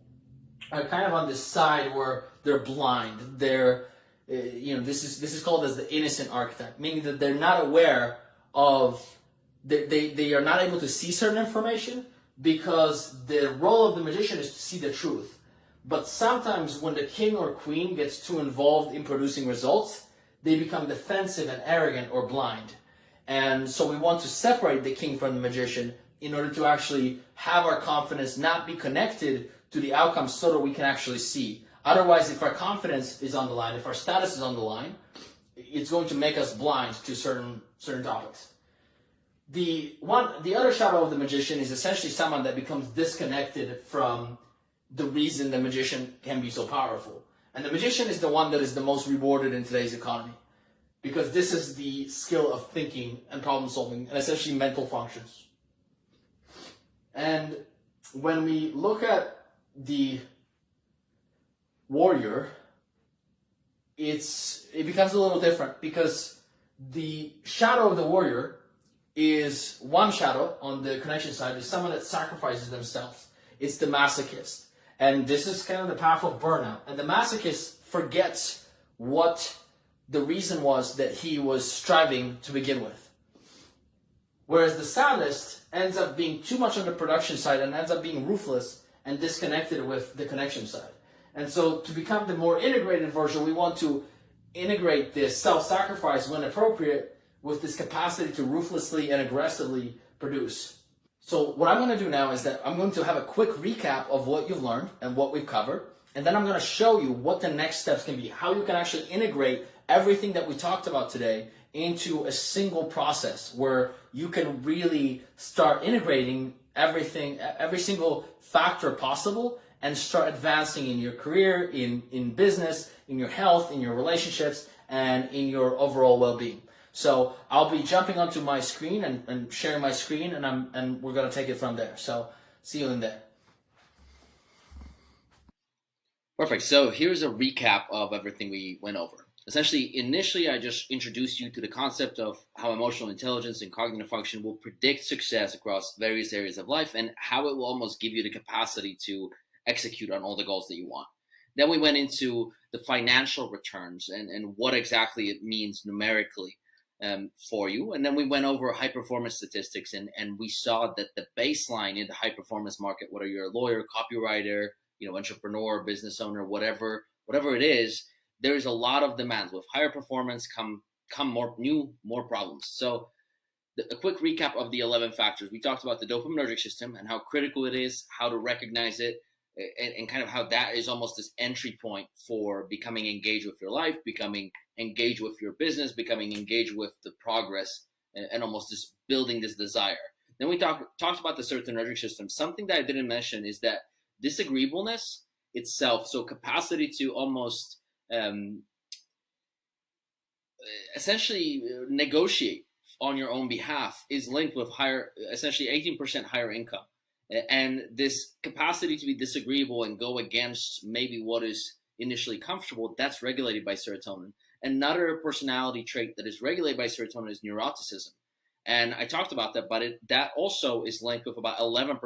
are kind of on this side where they're blind. They're, this is called as the innocent archetype, meaning that they're not aware of, they are not able to see certain information because the role of the magician is to see the truth. But sometimes when the king or queen gets too involved in producing results, they become defensive and arrogant or blind. And so we want to separate the king from the magician in order to actually have our confidence not be connected to the outcomes so that we can actually see. Otherwise, if our confidence is on the line, if our status is on the line, it's going to make us blind to certain topics. The other shadow of the magician is essentially someone that becomes disconnected from the reason the magician can be so powerful. And the magician is the one that is the most rewarded in today's economy. because this is the skill of thinking and problem solving and essentially mental functions. And when we look at the warrior, it becomes a little different, because the shadow of the warrior is one shadow on the connection side is someone that sacrifices themselves. It's the masochist. And this is kind of the path of burnout. And the masochist forgets what the reason was that he was striving to begin with. Whereas the sadist ends up being too much on the production side and ends up being ruthless and disconnected with the connection side. And so to become the more integrated version, we want to integrate this self-sacrifice when appropriate with this capacity to ruthlessly and aggressively produce. So what I'm going to do now is that I'm going to have a quick recap of what you've learned and what we've covered. And then I'm going to show you what the next steps can be, how you can actually integrate everything that we talked about today into a single process where you can really start integrating everything, every single factor possible, and start advancing in your career, in business, in your health, in your relationships, and in your overall well-being. So I'll be jumping onto my screen and sharing my screen, and we're going to take it from there. So see you in there. Perfect. So here's a recap of everything we went over. Essentially, initially, I just introduced you to the concept of how emotional intelligence and cognitive function will predict success across various areas of life, and how it will almost give you the capacity to execute on all the goals that you want. Then we went into the financial returns and what exactly it means numerically for you. And then we went over high performance statistics, and we saw that the baseline in the high performance market, whether you're a lawyer, copywriter, entrepreneur, business owner, whatever it is, there's a lot of demands. With higher performance come more problems. So a quick recap of the 11 factors. We talked about the dopaminergic system and how critical it is, how to recognize it, and kind of how that is almost this entry point for becoming engaged with your life, becoming engaged with your business, becoming engaged with the progress, and almost just building this desire. Then we talked about the serotonergic system. Something that I didn't mention is that disagreeableness itself, so capacity to almost essentially negotiate on your own behalf, is linked with essentially 18% higher income. And this capacity to be disagreeable and go against maybe what is initially comfortable, that's regulated by serotonin. Another personality trait that is regulated by serotonin is neuroticism. And I talked about that, but that also is linked with about 11%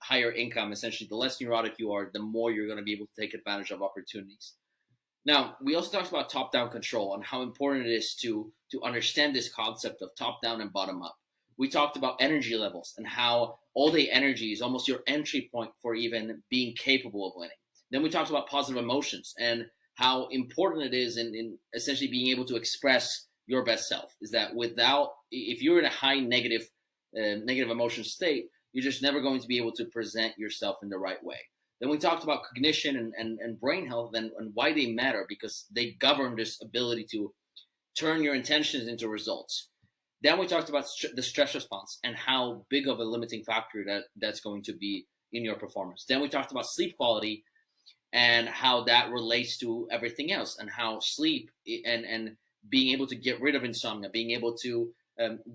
higher income. Essentially, the less neurotic you are, the more you're going to be able to take advantage of opportunities. Now, we also talked about top-down control and how important it is to understand this concept of top-down and bottom-up. We talked about energy levels and how all-day energy is almost your entry point for even being capable of winning. Then we talked about positive emotions and how important it is in essentially being able to express your best self. Is that if you're in a high negative emotion state, you're just never going to be able to present yourself in the right way. Then we talked about cognition and brain health and why they matter, because they govern this ability to turn your intentions into results. Then we talked about the stress response and how big of a limiting factor that's going to be in your performance. Then we talked about sleep quality and how that relates to everything else, and how sleep and being able to get rid of insomnia, being able to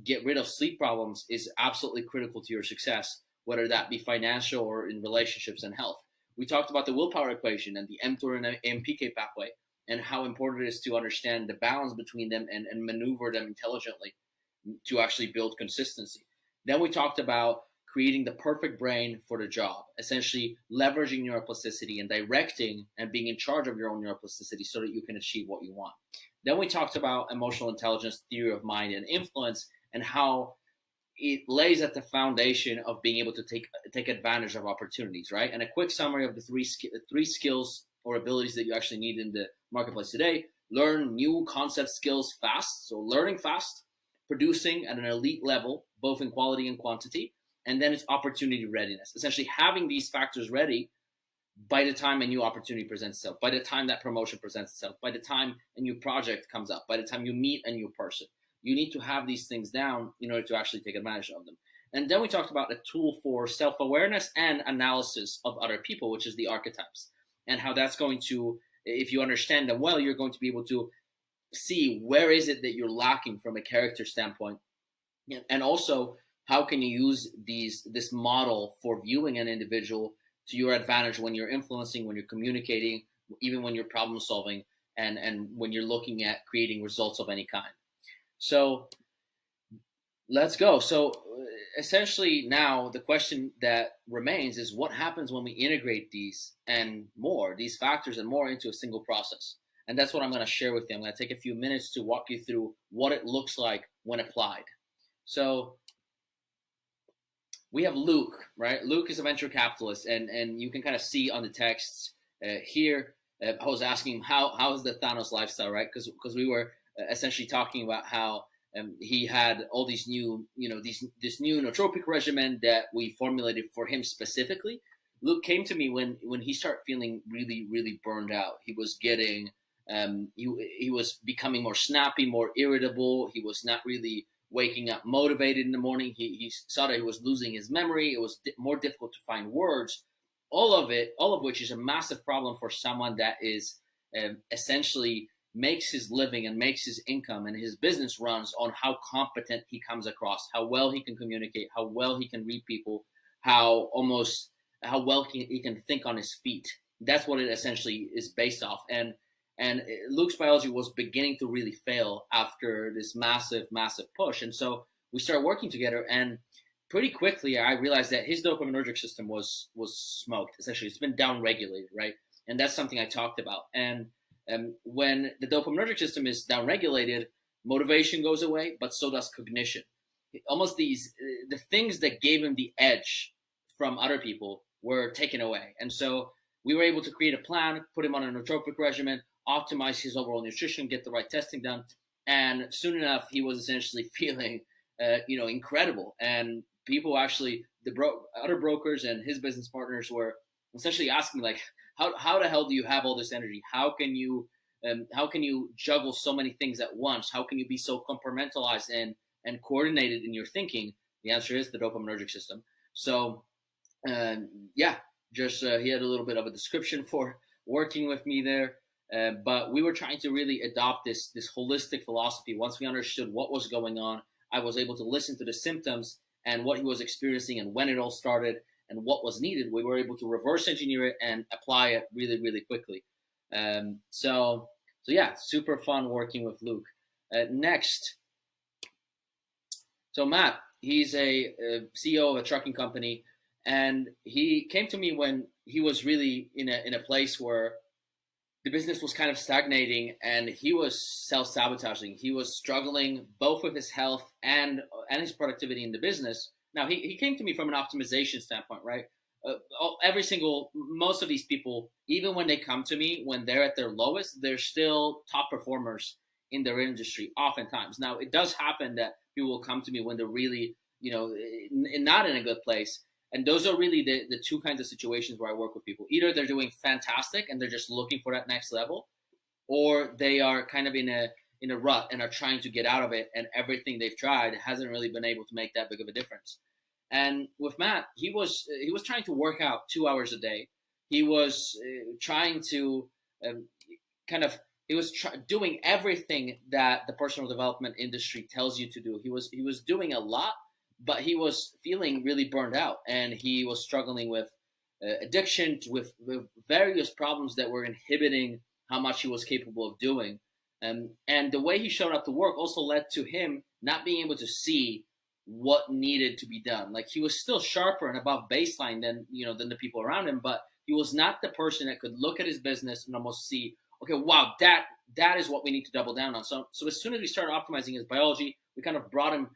get rid of sleep problems is absolutely critical to your success, whether that be financial or in relationships and health. We talked about the willpower equation and the mTOR and MPK pathway, and how important it is to understand the balance between them and maneuver them intelligently to actually build consistency. Then we talked about creating the perfect brain for the job, essentially leveraging neuroplasticity and directing and being in charge of your own neuroplasticity so that you can achieve what you want. Then we talked about emotional intelligence, theory of mind, and influence, and how it lays at the foundation of being able to take advantage of opportunities, right? And a quick summary of the three skills or abilities that you actually need in the marketplace today: learn new concept skills fast, so learning fast, producing at an elite level, both in quality and quantity, and then it's opportunity readiness, essentially having these factors ready by the time a new opportunity presents itself, by the time that promotion presents itself, by the time a new project comes up, by the time you meet a new person. You need to have these things down in order to actually take advantage of them. And then we talked about a tool for self-awareness and analysis of other people, which is the archetypes, and how that's going to, if you understand them well, you're going to be able to see where is it that you're lacking from a character standpoint, and also how can you use this model for viewing an individual to your advantage when you're influencing, when you're communicating, even when you're problem solving, and when you're looking at creating results of any kind. So let's go. So essentially now the question that remains is what happens when we integrate these factors and more into a single process. And that's what I'm going to share with you. I'm going to take a few minutes to walk you through what it looks like when applied. So we have Luke, right? Luke is a venture capitalist, and you can kind of see on the texts here. I was asking him how is the Thanos lifestyle, right? Because we were essentially talking about how he had all these new, this new nootropic regimen that we formulated for him specifically. Luke came to me when he started feeling really, really burned out. He was getting, he was becoming more snappy, more irritable. He was not really waking up motivated in the morning. He saw that he was losing his memory. It was more difficult to find words. All of which is a massive problem for someone that is essentially makes his living and makes his income and his business runs on how competent he comes across, how well he can communicate, how well he can read people, how well he can think on his feet. That's what it essentially is based off. And Luke's biology was beginning to really fail after this massive push. And so we started working together, and pretty quickly I realized that his dopaminergic system was smoked. Essentially, it's been downregulated, right? And that's something I talked about. And when the dopaminergic system is downregulated, motivation goes away, but so does cognition. Almost the things that gave him the edge from other people were taken away. And so we were able to create a plan, put him on a nootropic regimen, optimize his overall nutrition, get the right testing done. And soon enough, he was essentially feeling, incredible. And people actually, other brokers and his business partners were essentially asking, like, how the hell do you have all this energy? How can you juggle so many things at once? How can you be so compartmentalized and coordinated in your thinking? The answer is the dopaminergic system. So, he had a little bit of a description for working with me there. But we were trying to really adopt this holistic philosophy. Once we understood what was going on, I was able to listen to the symptoms and what he was experiencing and when it all started and what was needed. We were able to reverse engineer it and apply it really, really quickly. So super fun working with Luke. Next, so Matt, he's a CEO of a trucking company, and he came to me when he was really in a place where the business was kind of stagnating, and he was self-sabotaging. He was struggling both with his health and his productivity in the business. Now, he came to me from an optimization standpoint, right? Most of these people, even when they come to me, when they're at their lowest, they're still top performers in their industry, oftentimes. Now, it does happen that people will come to me when they're really, not in a good place. And those are really the two kinds of situations where I work with people. Either they're doing fantastic and they're just looking for that next level, or they are kind of in a rut and are trying to get out of it, and everything they've tried hasn't really been able to make that big of a difference. And with Matt, he was trying to work out 2 hours a day. He was trying to doing everything that the personal development industry tells you to do. He was doing a lot, but he was feeling really burned out, and he was struggling with addiction, with various problems that were inhibiting how much he was capable of doing. And the way he showed up to work also led to him not being able to see what needed to be done. Like, he was still sharper and above baseline than the people around him, but he was not the person that could look at his business and almost see, okay, wow, that is what we need to double down on. So as soon as we started optimizing his biology, we kind of brought him,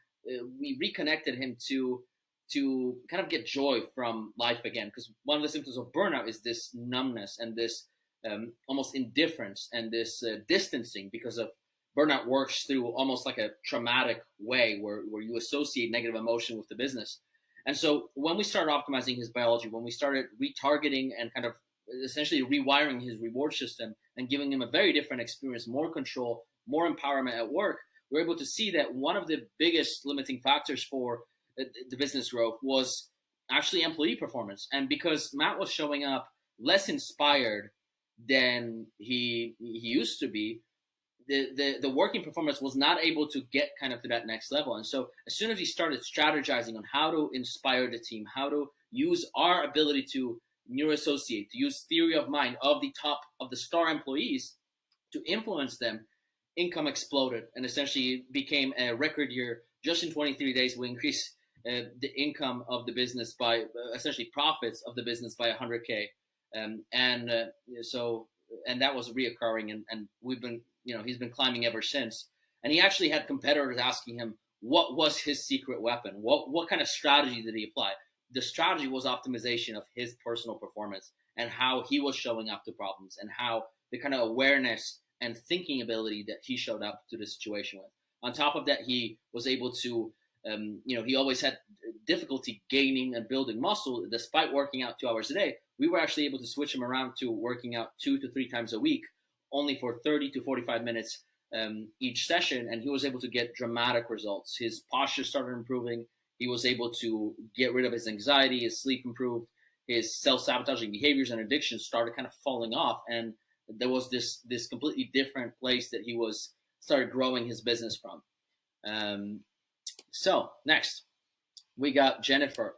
we reconnected him to kind of get joy from life again. Because one of the symptoms of burnout is this numbness and this almost indifference and this distancing, because of burnout works through almost like a traumatic way where you associate negative emotion with the business. And so when we started optimizing his biology, when we started retargeting and kind of essentially rewiring his reward system and giving him a very different experience, more control, more empowerment at work, we're able to see that one of the biggest limiting factors for the business growth was actually employee performance. And because Matt was showing up less inspired than he used to be, the working performance was not able to get kind of to that next level. And so as soon as he started strategizing on how to inspire the team, how to use our ability to neuroassociate, to use theory of mind of the top of the star employees to influence them, income exploded and essentially became a record year. Just in 23 days, we increased the income of the business by essentially profits of the business by 100K. And that was reoccurring, and we've been, he's been climbing ever since. And he actually had competitors asking him what was his secret weapon, what kind of strategy did he apply. The strategy was optimization of his personal performance and how he was showing up to problems and how the kind of awareness and thinking ability that he showed up to the situation with. On top of that, he was able to, he always had difficulty gaining and building muscle despite working out 2 hours a day. We were actually able to switch him around to working out 2 to 3 times a week, only for 30 to 45 minutes each session. And he was able to get dramatic results. His posture started improving. He was able to get rid of his anxiety, his sleep improved, his self-sabotaging behaviors and addictions started kind of falling off. And there was this completely different place that he started growing his business from. So next, we got Jennifer.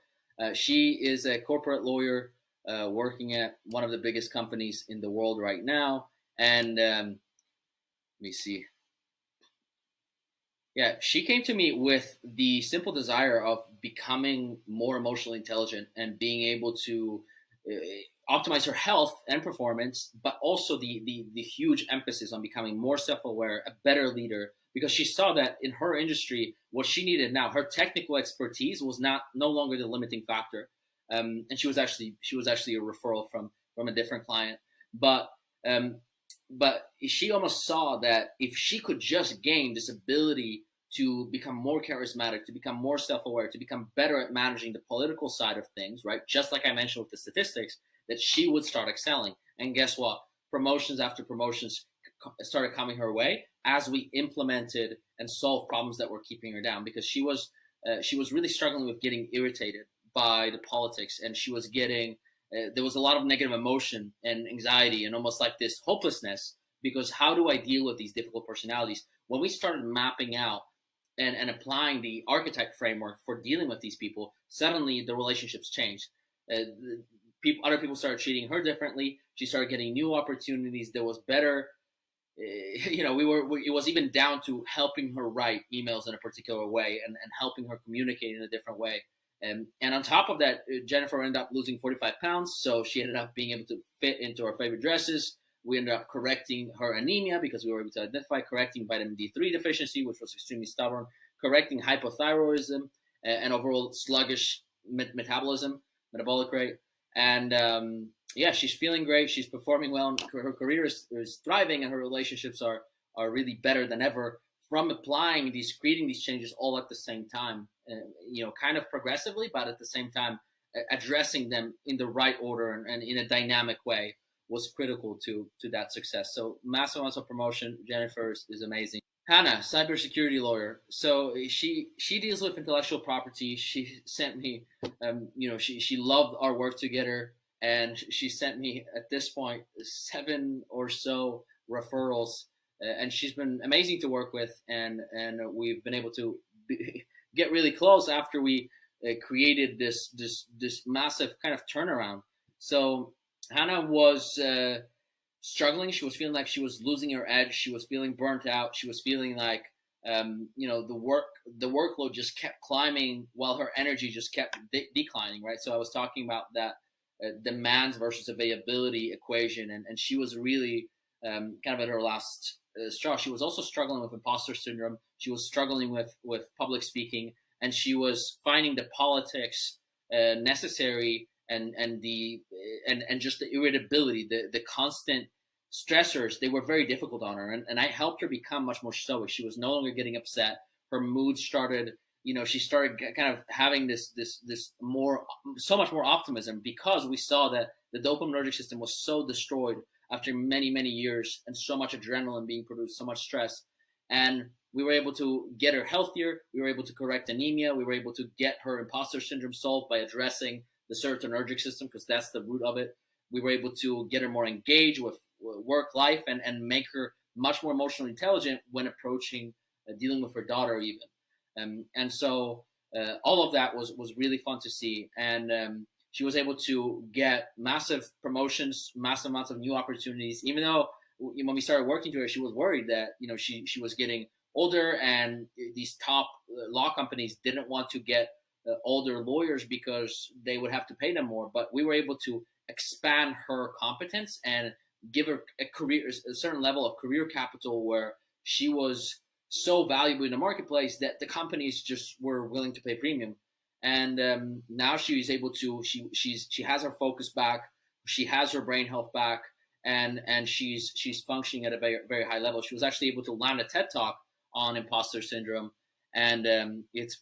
She is a corporate lawyer working at one of the biggest companies in the world right now. And let me see. Yeah, she came to me with the simple desire of becoming more emotionally intelligent and being able to optimize her health and performance, but also the huge emphasis on becoming more self-aware, a better leader, because she saw that in her industry, what she needed now, her technical expertise was no longer the limiting factor. And she was actually a referral from a different client, but she almost saw that if she could just gain this ability to become more charismatic, to become more self-aware, to become better at managing the political side of things, right? Just like I mentioned with the statistics, that she would start excelling. And guess what? Promotions after promotions started coming her way as we implemented and solved problems that were keeping her down, because she was really struggling with getting irritated by the politics, and she was getting there was a lot of negative emotion and anxiety and almost like this hopelessness, because how do I deal with these difficult personalities? When we started mapping out and applying the archetype framework for dealing with these people, suddenly the relationships changed. Other people started treating her differently. She started getting new opportunities. There was better, it was even down to helping her write emails in a particular way and helping her communicate in a different way. And on top of that, Jennifer ended up losing 45 pounds. So she ended up being able to fit into her favorite dresses. We ended up correcting her anemia because we were able to identify, correcting vitamin D3 deficiency, which was extremely stubborn, correcting hypothyroidism and overall sluggish metabolic rate. And she's feeling great. She's performing well. Her career is thriving, and her relationships are really better than ever from creating these changes all at the same time, kind of progressively, but at the same time, addressing them in the right order and in a dynamic way was critical to that success. So massive amounts of promotion. Jennifer is amazing. Hannah, cybersecurity lawyer. So she deals with intellectual property. She sent me, she loved our work together, and she sent me at this point 7 or so referrals, and she's been amazing to work with, and we've been able to get really close after we created this massive kind of turnaround. So Hannah was struggling. She was feeling like she was losing her edge. She was feeling burnt out. She was feeling like, the workload just kept climbing while her energy just kept declining, right? So I was talking about that demands versus availability equation, and she was really kind of at her last straw. She was also struggling with imposter syndrome. She was struggling with public speaking, and she was finding the politics necessary and just the irritability, the constant stressors, they were very difficult on her. And I helped her become much more stoic. She was no longer getting upset. Her mood started, she started kind of having so much more optimism, because we saw that the dopaminergic system was so destroyed after many, many years and so much adrenaline being produced, so much stress. And we were able to get her healthier. We were able to correct anemia. We were able to get her imposter syndrome solved by addressing the serotonergic system, because that's the root of it. We were able to get her more engaged with work life and make her much more emotionally intelligent when approaching dealing with her daughter even. And so all of that was really fun to see. And she was able to get massive promotions, massive amounts of new opportunities, even though when we started working together, she was worried that, she was getting older, and these top law companies didn't want to get older lawyers because they would have to pay them more. But we were able to expand her competence and give her a certain level of career capital, where she was so valuable in the marketplace that the companies just were willing to pay premium. And now she's able to, she has her focus back, she has her brain health back, and she's functioning at a very, very high level. She was actually able to land a TED talk on imposter syndrome, and it's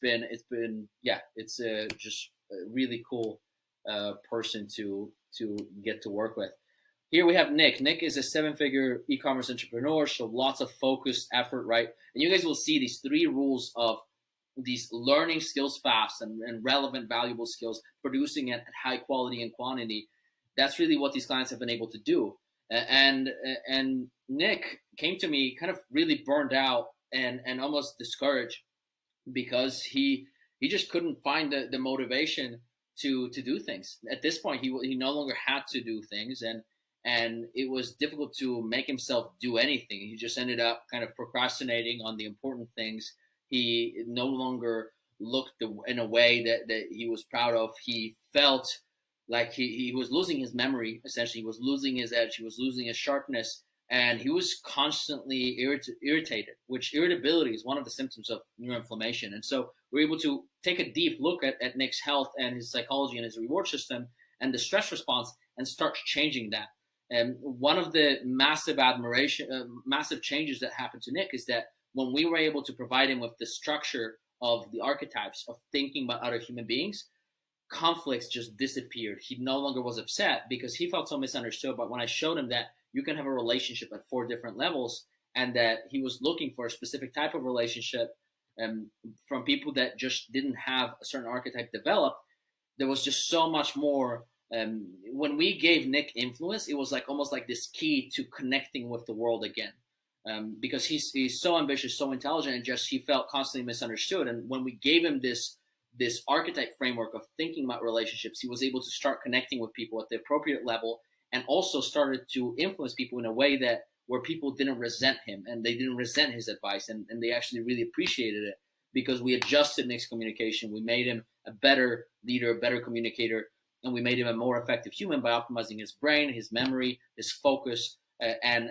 just a really cool person to get to work with. Here we have Nick. Nick is a 7-figure e-commerce entrepreneur, so lots of focused effort, right? And you guys will see these 3 rules of these learning skills fast and relevant, valuable skills, producing at high quality and quantity. That's really what these clients have been able to do. And Nick came to me kind of really burned out and almost discouraged, because he just couldn't find the motivation to do things. At this point, he no longer had to do things, and it was difficult to make himself do anything. He just ended up kind of procrastinating on the important things. He no longer looked in a way that he was proud of. He felt like he was losing his memory. Essentially, he was losing his edge. He was losing his sharpness, and he was constantly irritated, which irritability is one of the symptoms of neuroinflammation. And so we're able to take a deep look at Nick's health and his psychology and his reward system and the stress response, and start changing that. And one of the massive changes that happened to Nick is that when we were able to provide him with the structure of the archetypes of thinking about other human beings, conflicts just disappeared. He no longer was upset because he felt so misunderstood. But when I showed him that you can have a relationship at 4 different levels, and that he was looking for a specific type of relationship from people that just didn't have a certain archetype developed, there was just so much more. When we gave Nick influence, it was like almost like this key to connecting with the world again. Because he's so ambitious, so intelligent, and just he felt constantly misunderstood. And when we gave him this archetype framework of thinking about relationships, he was able to start connecting with people at the appropriate level, and also started to influence people in a way that where people didn't resent him, and they didn't resent his advice, and they actually really appreciated it, because we adjusted Nick's communication. We made him a better leader, a better communicator, and we made him a more effective human by optimizing his brain, his memory, his focus, and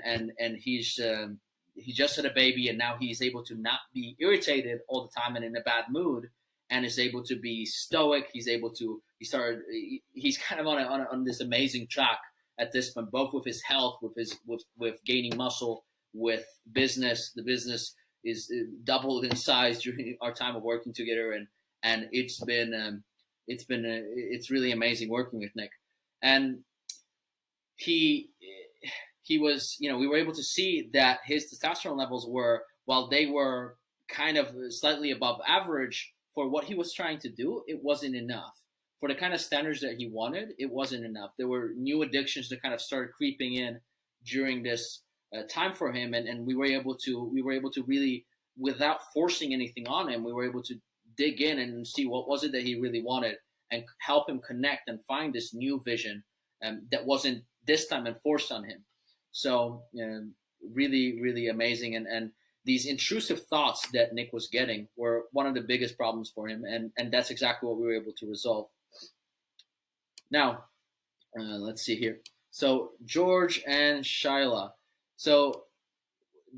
he just had a baby, and now he's able to not be irritated all the time and in a bad mood, and is able to be stoic. He's kind of on this amazing track at this point, both with his health, with gaining muscle, with business. The business is doubled in size during our time of working together, and it's really amazing working with Nick. And he was, we were able to see that his testosterone levels were, while they were kind of slightly above average for what he was trying to do, it wasn't enough. For the kind of standards that he wanted, it wasn't enough. There were new addictions that kind of started creeping in during this time for him, and we were able to really, without forcing anything on him, we were able to dig in and see what was it that he really wanted, and help him connect and find this new vision that wasn't this time enforced on him. So really, really amazing. And these intrusive thoughts that Nick was getting were one of the biggest problems for him, and that's exactly what we were able to resolve. Now, let's see here. So George and Shyla. So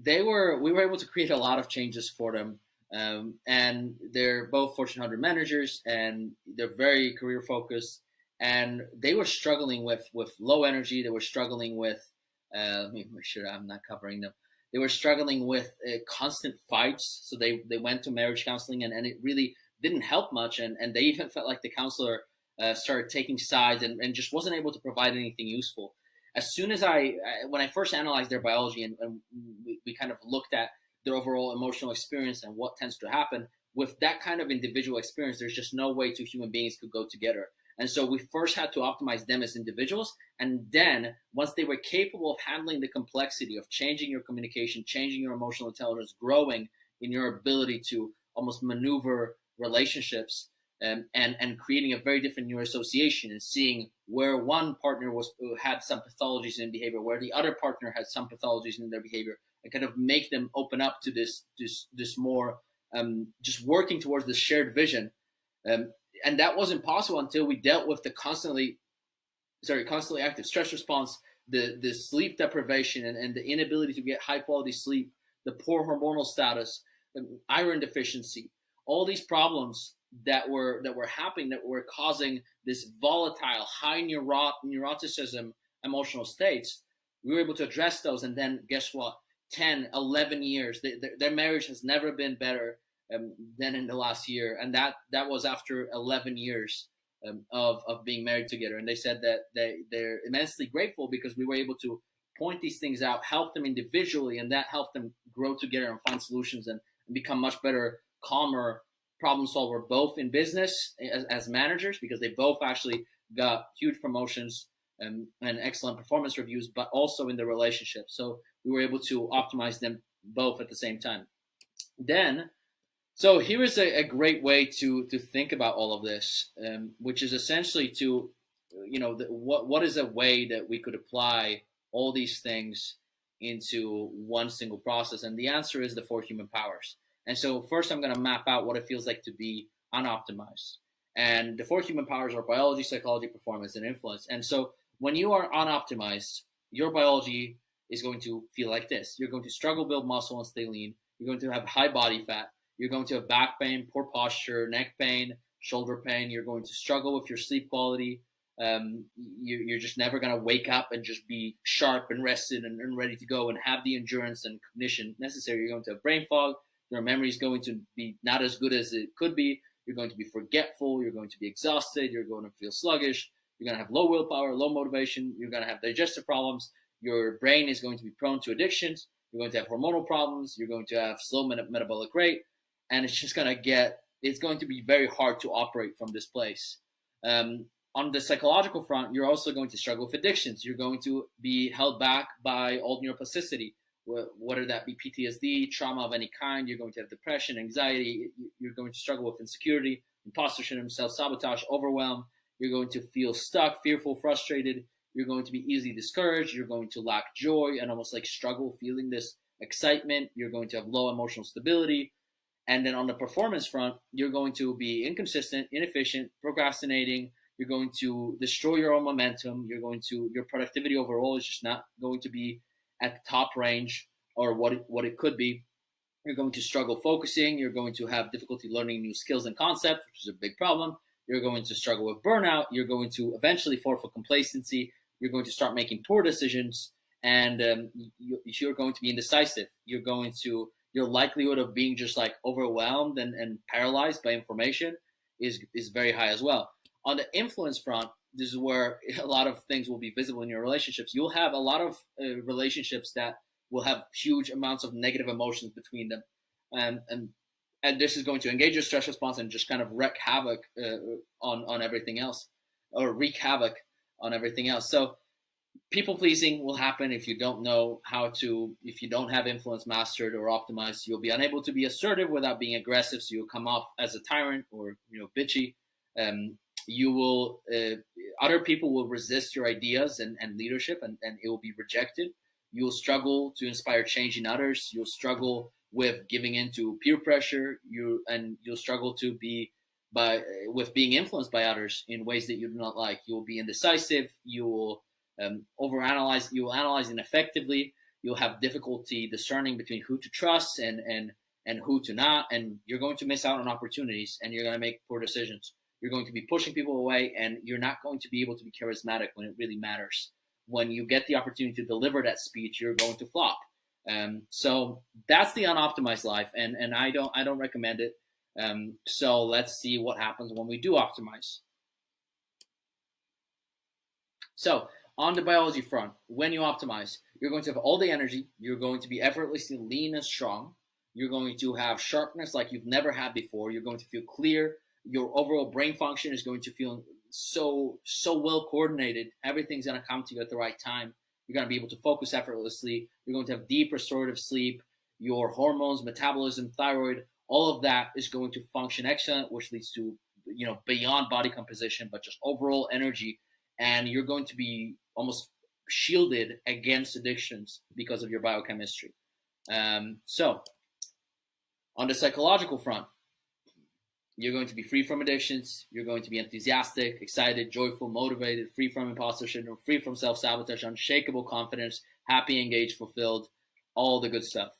we were able to create a lot of changes for them. And they're both Fortune 100 managers, and they're very career focused, and they were struggling with low energy. They were struggling with, let me make sure I'm not covering them. They were struggling with constant fights. So they went to marriage counseling, and it really didn't help much. And they even felt like the counselor started taking sides and just wasn't able to provide anything useful. As soon as when I first analyzed their biology, and we kind of looked at their overall emotional experience and what tends to happen with that kind of individual experience, there's just no way two human beings could go together. And so we first had to optimize them as individuals. And then once they were capable of handling the complexity of changing your communication, changing your emotional intelligence, growing in your ability to almost maneuver relationships, and creating a very different neuroassociation and seeing where one partner had some pathologies in behavior, where the other partner had some pathologies in their behavior, and kind of make them open up to this more just working towards this shared vision. And that wasn't possible until we dealt with the constantly active stress response, the sleep deprivation, and the inability to get high quality sleep, the poor hormonal status, iron deficiency, all these problems that were happening, that were causing this volatile, high neuroticism emotional states. We were able to address those, and then guess what? 10, 11 years, their marriage has never been better than in the last year, and that was after 11 years of being married together. And they said that they're immensely grateful because we were able to point these things out, help them individually, and that helped them grow together and find solutions and become much better, calmer problem solver, both in business as managers, because they both actually got huge promotions and excellent performance reviews, but also in the relationship. So we were able to optimize them both at the same time. Then, so here is a great way to think about all of this, which is essentially to, what is a way that we could apply all these things into one single process? And the answer is the 4 human powers. And so first I'm going to map out what it feels like to be unoptimized. And the 4 human powers are biology, psychology, performance, and influence. And so when you are unoptimized, your biology is going to feel like this. You're going to struggle, build muscle, and stay lean. You're going to have high body fat. You're going to have back pain, poor posture, neck pain, shoulder pain. You're going to struggle with your sleep quality. You're just never going to wake up and just be sharp and rested and ready to go and have the endurance and cognition necessary. You're going to have brain fog. Your memory is going to be not as good as it could be. You're going to be forgetful. You're going to be exhausted. You're going to feel sluggish. You're going to have low willpower, low motivation. You're going to have digestive problems. Your brain is going to be prone to addictions. You're going to have hormonal problems. You're going to have slow metabolic rate. And it's just going to be very hard to operate from this place. On the psychological front, you're also going to struggle with addictions. You're going to be held back by old neuroplasticity, whether that be PTSD, trauma of any kind. You're going to have depression, anxiety. You're going to struggle with insecurity, imposter syndrome, self-sabotage, overwhelm. You're going to feel stuck, fearful, frustrated. You're going to be easily discouraged. You're going to lack joy and almost like struggle feeling this excitement. You're going to have low emotional stability. And then on the performance front, you're going to be inconsistent, inefficient, procrastinating. You're going to destroy your own momentum. Your productivity overall is just not going to be at the top range or what it could be. You're going to struggle focusing. You're going to have difficulty learning new skills and concepts, which is a big problem. You're going to struggle with burnout. You're going to eventually fall for complacency. You're going to start making poor decisions, and you're going to be indecisive. Your likelihood of being just like overwhelmed and paralyzed by information is very high as well. On the influence front, this is where a lot of things will be visible in your relationships. You'll have a lot of relationships that will have huge amounts of negative emotions between them. And this is going to engage your stress response and just kind of wreak havoc on everything else, or wreak havoc on everything else. So people pleasing will happen if you don't have influence mastered or optimized. You'll be unable to be assertive without being aggressive. So you'll come off as a tyrant or, bitchy. Other people will resist your ideas and leadership, and it will be rejected. You'll struggle to inspire change in others. You'll struggle with giving in to peer pressure. You'll struggle with being influenced by others in ways that you do not like. You'll be indecisive. You will overanalyze. You will analyze ineffectively. You'll have difficulty discerning between who to trust and who to not. And you're going to miss out on opportunities, and you're going to make poor decisions. You're going to be pushing people away, and you're not going to be able to be charismatic when it really matters. When you get the opportunity to deliver that speech, you're going to flop. So that's the unoptimized life, and I don't recommend it. So let's see what happens when we do optimize. So on the biology front, when you optimize, you're going to have all the energy. You're going to be effortlessly lean and strong. You're going to have sharpness like you've never had before. You're going to feel clear. Your overall brain function is going to feel so well coordinated. Everything's going to come to you at the right time. You're going to be able to focus effortlessly. You're going to have deep restorative sleep. Your hormones, metabolism, thyroid, all of that is going to function excellent, which leads to, beyond body composition, but just overall energy. And you're going to be almost shielded against addictions because of your biochemistry. So on the psychological front, you're going to be free from addictions. You're going to be enthusiastic, excited, joyful, motivated, free from imposter syndrome, free from self-sabotage, unshakable confidence, happy, engaged, fulfilled, all the good stuff.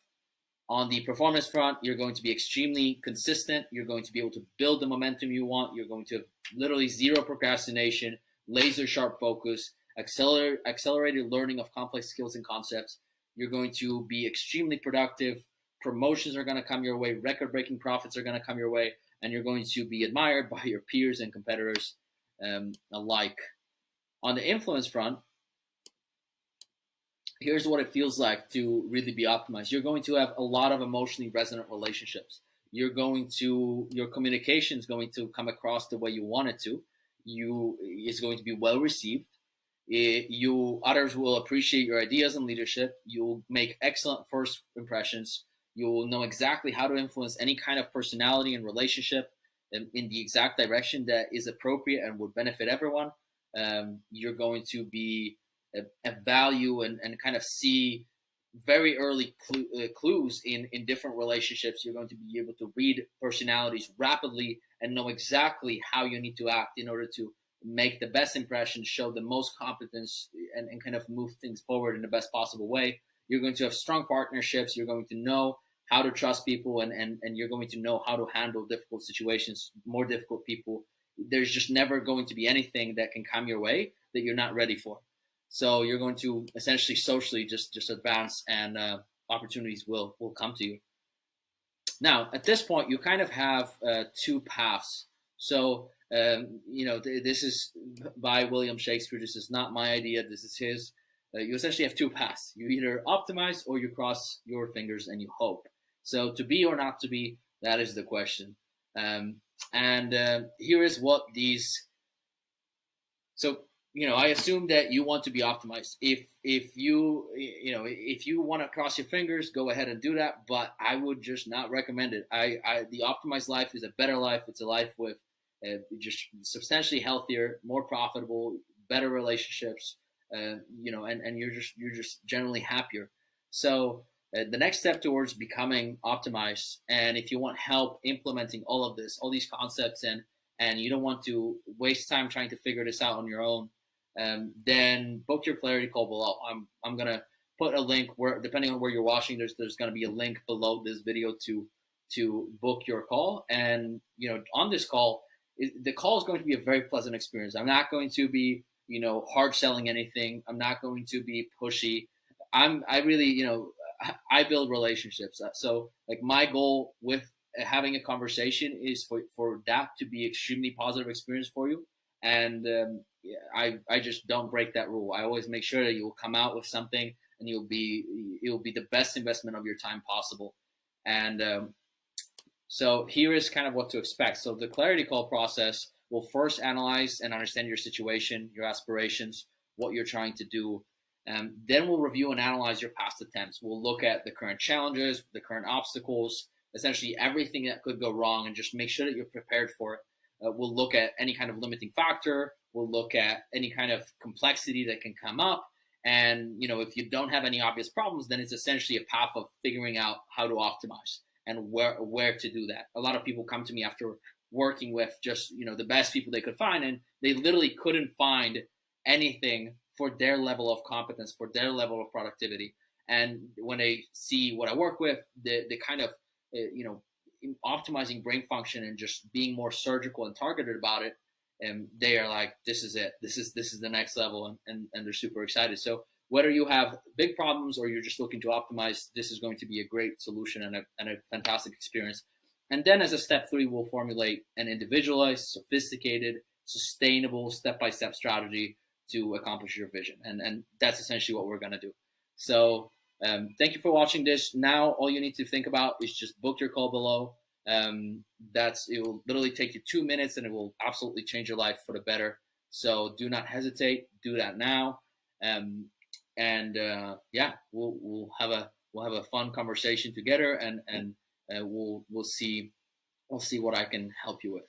On the performance front, you're going to be extremely consistent. You're going to be able to build the momentum you want. You're going to have literally zero procrastination, laser sharp focus, accelerated learning of complex skills and concepts. You're going to be extremely productive. Promotions are going to come your way. Record-breaking profits are going to come your way. And you're going to be admired by your peers and competitors alike. On the influence front, here's what it feels like to really be optimized. You're going to have a lot of emotionally resonant relationships. Your communication is going to come across the way you want it to. It's going to be well received. Others will appreciate your ideas and leadership. You'll make excellent first impressions. You will know exactly how to influence any kind of personality and relationship in the exact direction that is appropriate and would benefit everyone. You're going to be a value and kind of see very early clues in different relationships. You're going to be able to read personalities rapidly and know exactly how you need to act in order to make the best impression, show the most competence, and kind of move things forward in the best possible way. You're going to have strong partnerships. You're going to know how to trust people, and you're going to know how to handle difficult situations, more difficult people. There's just never going to be anything that can come your way that you're not ready for. So you're going to essentially socially just advance, and opportunities will come to you. Now, at this point, you kind of have two paths. So, this is by William Shakespeare. This is not my idea. This is his. You essentially have two paths. You either optimize or you cross your fingers and you hope. So to be or not to be, that is the question. Here is what these. So, I assume that you want to be optimized. If you want to cross your fingers, go ahead and do that. But I would just not recommend it. The optimized life is a better life. It's a life with just substantially healthier, more profitable, better relationships. And you're just generally happier. So the next step towards becoming optimized, and if you want help implementing all of this, all these concepts, and you don't want to waste time trying to figure this out on your own, then book your clarity call below. I'm gonna put a link where, depending on where you're watching, there's gonna be a link below this video to book your call. And on this call, the call is going to be a very pleasant experience. I'm not going to be hard selling anything. I'm not going to be pushy. I really, I build relationships. So like my goal with having a conversation is for that to be extremely positive experience for you. And I just don't break that rule. I always make sure that you will come out with something, and it'll be the best investment of your time possible. And so here is kind of what to expect. So the clarity call process will first analyze and understand your situation, your aspirations, what you're trying to do. Then we'll review and analyze your past attempts. We'll look at the current challenges, the current obstacles, essentially everything that could go wrong, and just make sure that you're prepared for it. We'll look at any kind of limiting factor. We'll look at any kind of complexity that can come up. And, if you don't have any obvious problems, then it's essentially a path of figuring out how to optimize and where to do that. A lot of people come to me after working with just, the best people they could find, and they literally couldn't find anything for their level of competence, for their level of productivity. And when they see what I work with, the kind of, optimizing brain function and just being more surgical and targeted about it, and they are like, this is it. This is the next level, and they're super excited. So whether you have big problems or you're just looking to optimize, this is going to be a great solution and a fantastic experience. And then as a step 3, we'll formulate an individualized, sophisticated, sustainable, step-by-step strategy to accomplish your vision. And that's essentially what we're going to do. So thank you for watching this. Now, all you need to think about is just book your call below. It will literally take you 2 minutes, and it will absolutely change your life for the better. So do not hesitate. Do that now. Um, and yeah, we'll have a fun conversation together, and we'll see what I can help you with.